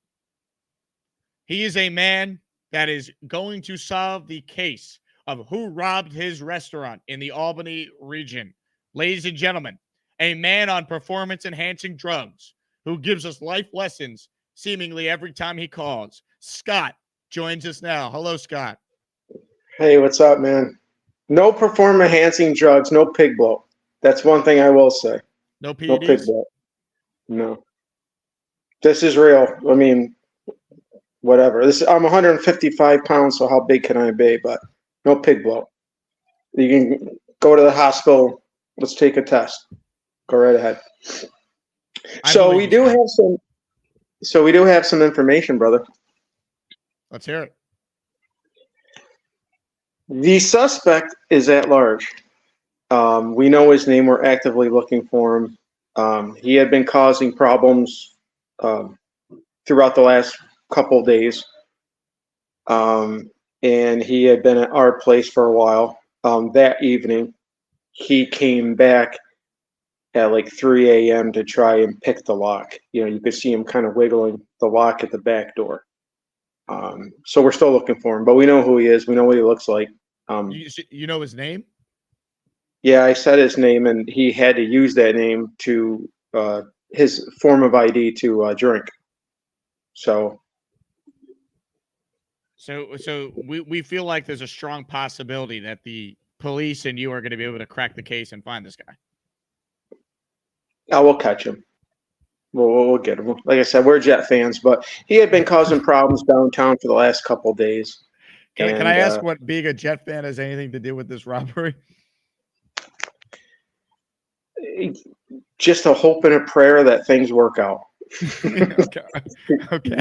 He is a man that is going to solve the case of who robbed his restaurant in the Albany region. Ladies and gentlemen, a man on performance-enhancing drugs who gives us life lessons seemingly every time he calls. Scott joins us now. Hello, Scott. Hey, what's up, man? No performance-enhancing drugs, no pig bloat. That's one thing I will say. No PEDs? No pig bloat. No. This is real. I mean, whatever. I'm 155 pounds, so how big can I be? But no pig bloat. You can go to the hospital. Let's take a test. Go right ahead. So we do have some information, brother. Let's hear it. The suspect is at large. We know his name. We're actively looking for him. He had been causing problems throughout the last couple of days. And he had been at our place for a while. That evening, he came back at like 3 a.m. to try and pick the lock. You know, you could see him kind of wiggling the lock at the back door. So we're still looking for him, but we know who he is. We know what he looks like. You know his name? Yeah, I said his name, and he had to use that name to his form of ID to drink. So we feel like there's a strong possibility that the police and you are going to be able to crack the case and find this guy. I will catch him. We'll get him. Like I said, we're Jet fans, but he had been causing problems downtown for the last couple of days. Can I ask what being a Jet fan has anything to do with this robbery? Just a hope and a prayer that things work out. Okay.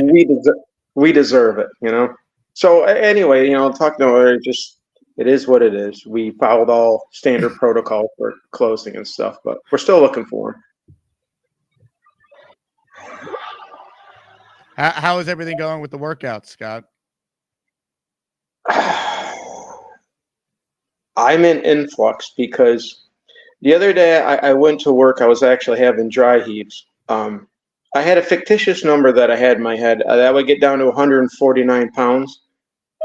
We deserve it, you know. So anyway, you know, talking to her, just it is what it is. We followed all standard protocol for closing and stuff, but we're still looking for him. How is everything going with the workout, Scott? I'm in influx because the other day I went to work. I was actually having dry heaves. I had a fictitious number that I had in my head that would get down to 149 pounds.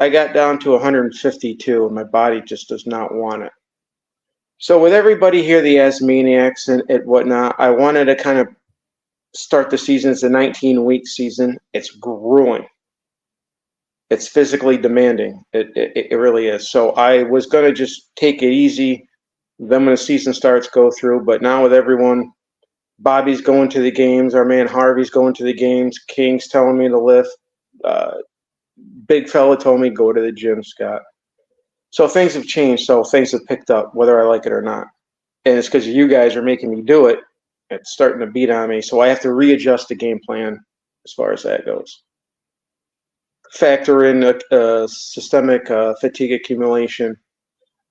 I got down to 152, and my body just does not want it. So with everybody here, the Asmaniacs and whatnot, I wanted to kind of start the season. It's a 19-week season. It's grueling. It's physically demanding. It really is. So I was going to just take it easy. Then when the season starts, go through. But now with everyone, Bobby's going to the games. Our man Harvey's going to the games. King's telling me to lift. Big fella told me go to the gym, Scott. So things have changed. So things have picked up, whether I like it or not. And it's because you guys are making me do it. It's starting to beat on me. So I have to readjust the game plan as far as that goes. Factor in systemic fatigue accumulation,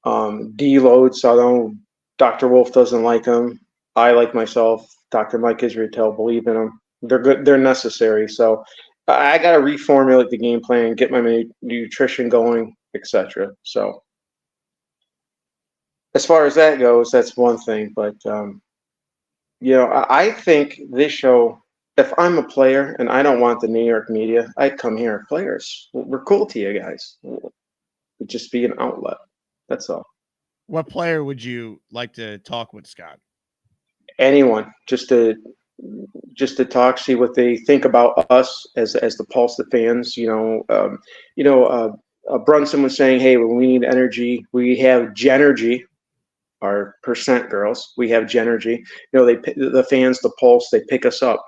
deloads. Although Dr. Wolf doesn't like them, I like myself. Dr. Mike Israel believe in them. They're good. They're necessary. So I got to reformulate the game plan, get my nutrition going, etc. So as far as that goes, that's one thing. But you know, I think this show. If I'm a player and I don't want the New York media, I'd come here. Players, we're cool to you guys. It'd just be an outlet. That's all. What player would you like to talk with, Scott? Anyone, just to talk, see what they think about us as the Pulse the fans. Brunson was saying, "Hey, when we need energy, we have Genergy, our percent girls. We have Genergy. You know, the fans, the Pulse, they pick us up."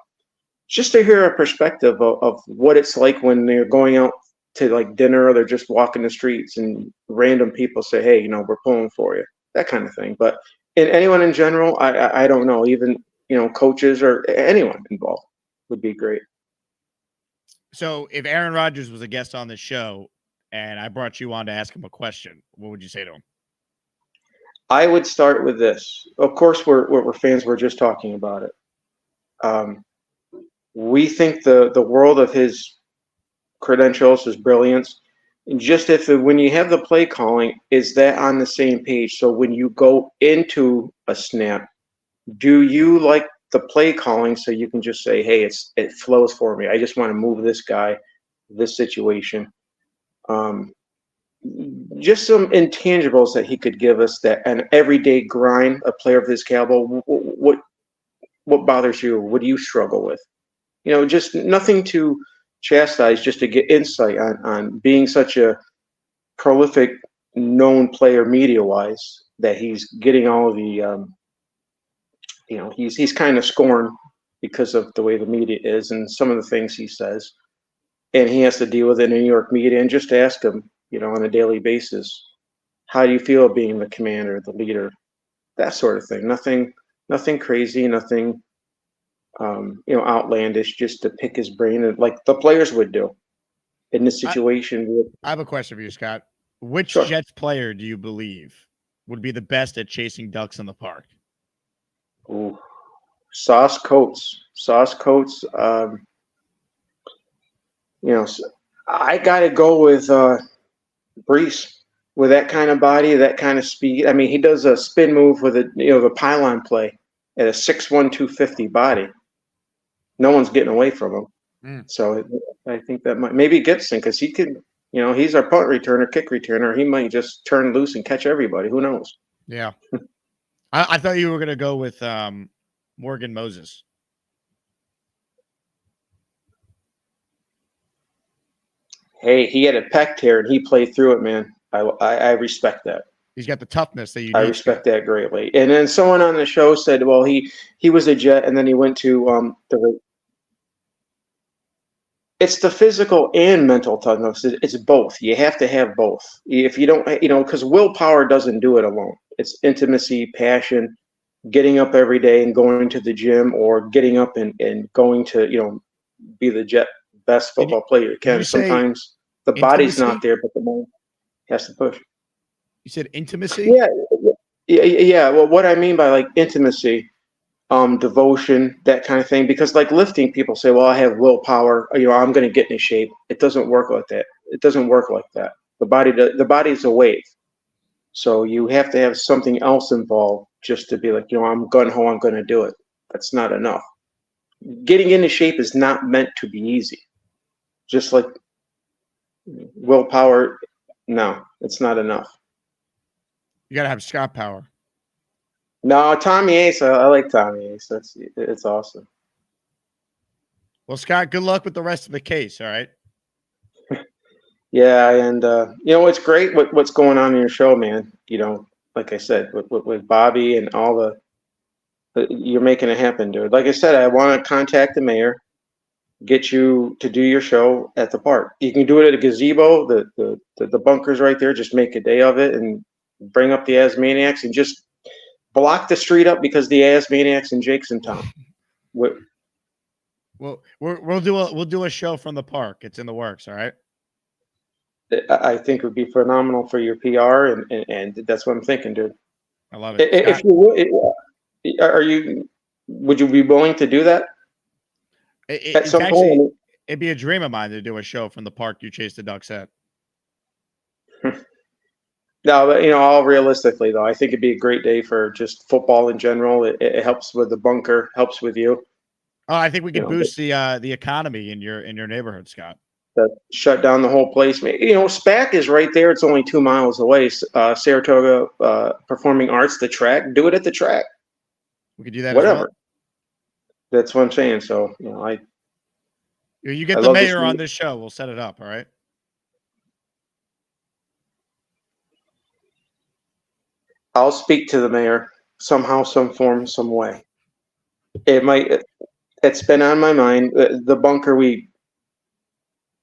Just to hear a perspective of what it's like when they're going out to like dinner, or they're just walking the streets and random people say, hey, we're pulling for you, that kind of thing. But anyone in general, I don't know, even, coaches or anyone involved would be great. So if Aaron Rodgers was a guest on this show and I brought you on to ask him a question, what would you say to him? I would start with this. Of course, we're fans. We're just talking about it. We think the world of his credentials, his brilliance. And just when you have the play calling, is that on the same page? So when you go into a snap, do you like the play calling so you can just say, hey, it flows for me. I just want to move this guy, this situation. Just some intangibles that he could give us, that an everyday grind, a player of his caliber. What bothers you? What do you struggle with? Just nothing to chastise, just to get insight on being such a prolific, known player media-wise, that he's getting all of the, he's kind of scorned because of the way the media is and some of the things he says, and he has to deal with it in the New York media. And just ask him, on a daily basis, how do you feel being the commander, the leader, that sort of thing. Nothing crazy, nothing outlandish, just to pick his brain, like the players would do in this situation. I have a question for you, Scott. Which Jets player do you believe would be the best at chasing ducks in the park? Ooh, Sauce Coates. I got to go with Brees. With that kind of body, that kind of speed. I mean, he does a spin move with the pylon play at a 6'1", 250 body. No one's getting away from him. So I think that maybe Gibson, because he could, he's our punt returner, kick returner. He might just turn loose and catch everybody. Who knows? Yeah. I thought you were going to go with Morgan Moses. Hey, he had a pec tear and he played through it, man. I respect that. He's got the toughness that you need. I respect that greatly. And then someone on the show said, well, he was a Jet and then he went to it's the physical and mental toughness. It's both. You have to have both. If you don't, because willpower doesn't do it alone. It's intimacy, passion, getting up every day and going to the gym, or getting up and going to, be the Jet best football player you can. Sometimes the body's not there, but the mind has to push. You said intimacy? Yeah. Well, what I mean by like intimacy, devotion, that kind of thing. Because like lifting, people say, well, I have willpower, I'm going to get in shape. It doesn't work like that. It doesn't work like that. The body is a wave. So you have to have something else involved just to be like, I'm gung-ho, I'm going to do it. That's not enough. Getting into shape is not meant to be easy. Just like willpower, no, it's not enough. You got to have Scott power. No, Tommy Ace. I like Tommy Ace. It's awesome. Well, Scott, good luck with the rest of the case. All right. Yeah, and it's great what's going on in your show, man. Like I said, with Bobby and all you're making it happen, dude. Like I said, I want to contact the mayor, get you to do your show at the park. You can do it at a gazebo. The bunker's right there. Just make a day of it and bring up the Asmaniacs and just block the street up because the Asmaniacs and Jake's in town. Well, we'll do a show from the park. It's in the works. All right. I think it would be phenomenal for your PR, and that's what I'm thinking, dude. I love it. If you would, would you be willing to do that? At some point, it'd be a dream of mine to do a show from the park you chase the ducks at. No, but all realistically though, I think it'd be a great day for just football in general. It helps with the bunker, helps with you. Oh, I think we could boost the economy in your neighborhood, Scott. That shut down the whole place. SPAC is right there. It's only 2 miles away. Saratoga Performing Arts, the track. Do it at the track. We could do that. Whatever. As well. That's what I'm saying. So you get the mayor on this show. We'll set it up. All right. I'll speak to the mayor somehow, some form, some way. It's been on my mind. The bunker, we've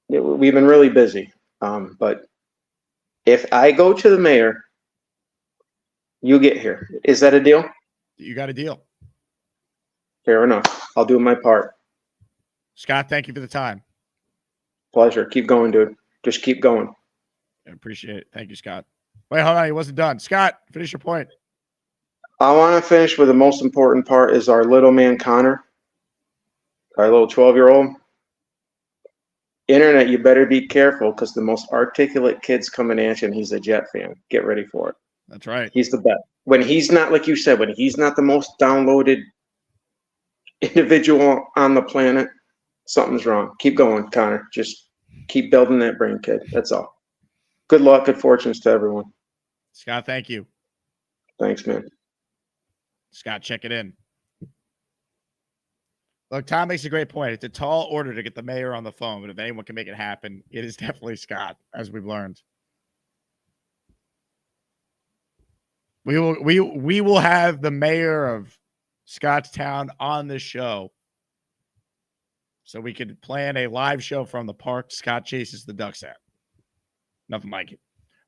been really busy. But if I go to the mayor, you get here. Is that a deal? You got a deal. Fair enough. I'll do my part. Scott, thank you for the time. Pleasure. Keep going, dude. Just keep going. I appreciate it. Thank you, Scott. Wait, hold on. He wasn't done. Scott, finish your point. I want to finish with the most important part is our little man, Connor, our little 12-year-old. Internet, you better be careful because the most articulate kid's coming at you, and he's a Jet fan. Get ready for it. That's right. He's the best. When he's not, like you said, when he's not the most downloaded individual on the planet, something's wrong. Keep going, Connor. Just keep building that brain, kid. That's all. Good luck, good fortunes to everyone. Scott, thank you. Thanks, man. Scott, check it in. Look, Tom makes a great point. It's a tall order to get the mayor on the phone, but if anyone can make it happen, it is definitely Scott, as we've learned. We will have the mayor of Scottstown on the show, so we could plan a live show from the park Scott chases the ducks at. Nothing like it.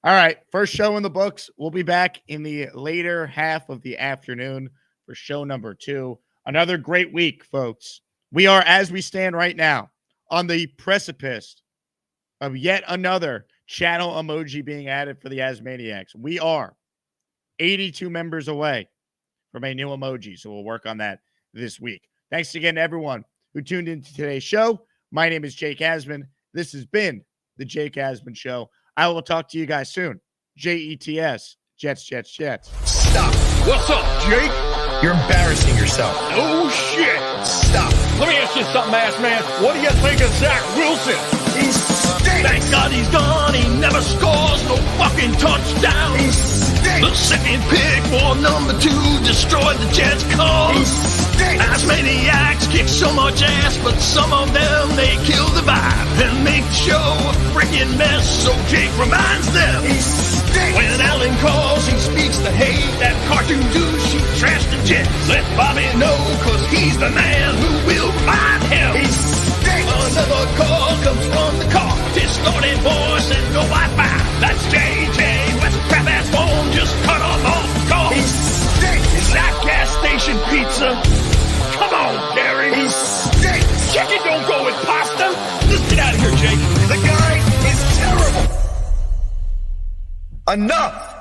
All right, first show in the books. We'll be back in the later half of the afternoon for show number 2. Another great week, folks. We are, as we stand right now, on the precipice of yet another channel emoji being added for the Asmaniacs. We are 82 members away from a new emoji, so we'll work on that this week. Thanks again to everyone who tuned into today's show. My name is Jake Asman. This has been the Jake Asman Show. I will talk to you guys soon. JETS. Jets, Jets, Jets. Stop. What's up, Jake? You're embarrassing yourself. No shit. Stop. Let me ask you something, ass man. What do you think of Zach Wilson? He stinks. Thank God he's gone. He never scores no fucking touchdown. He stinks. The second pick for number 2 destroyed the Jets' cause. He stinks. Asmaniacs kick so much ass, but some of them, they kill the vibe and make the show a freaking mess. So Jake reminds them. He stinks. When Alan calls, he speaks the hate. That cartoon douche, he trashed the Jets. Let Bobby know, cause he's the man who will remind him. He stinks. Another call comes from the car. Distorted voice and no Wi-Fi. That's JJ. West crap ass phone just cut off the call. He stinks. Is that gas station pizza? Come on, Gary. He stinks. Chicken don't go with pasta. Let's get out of here, Jake. The guy is terrible. Enough!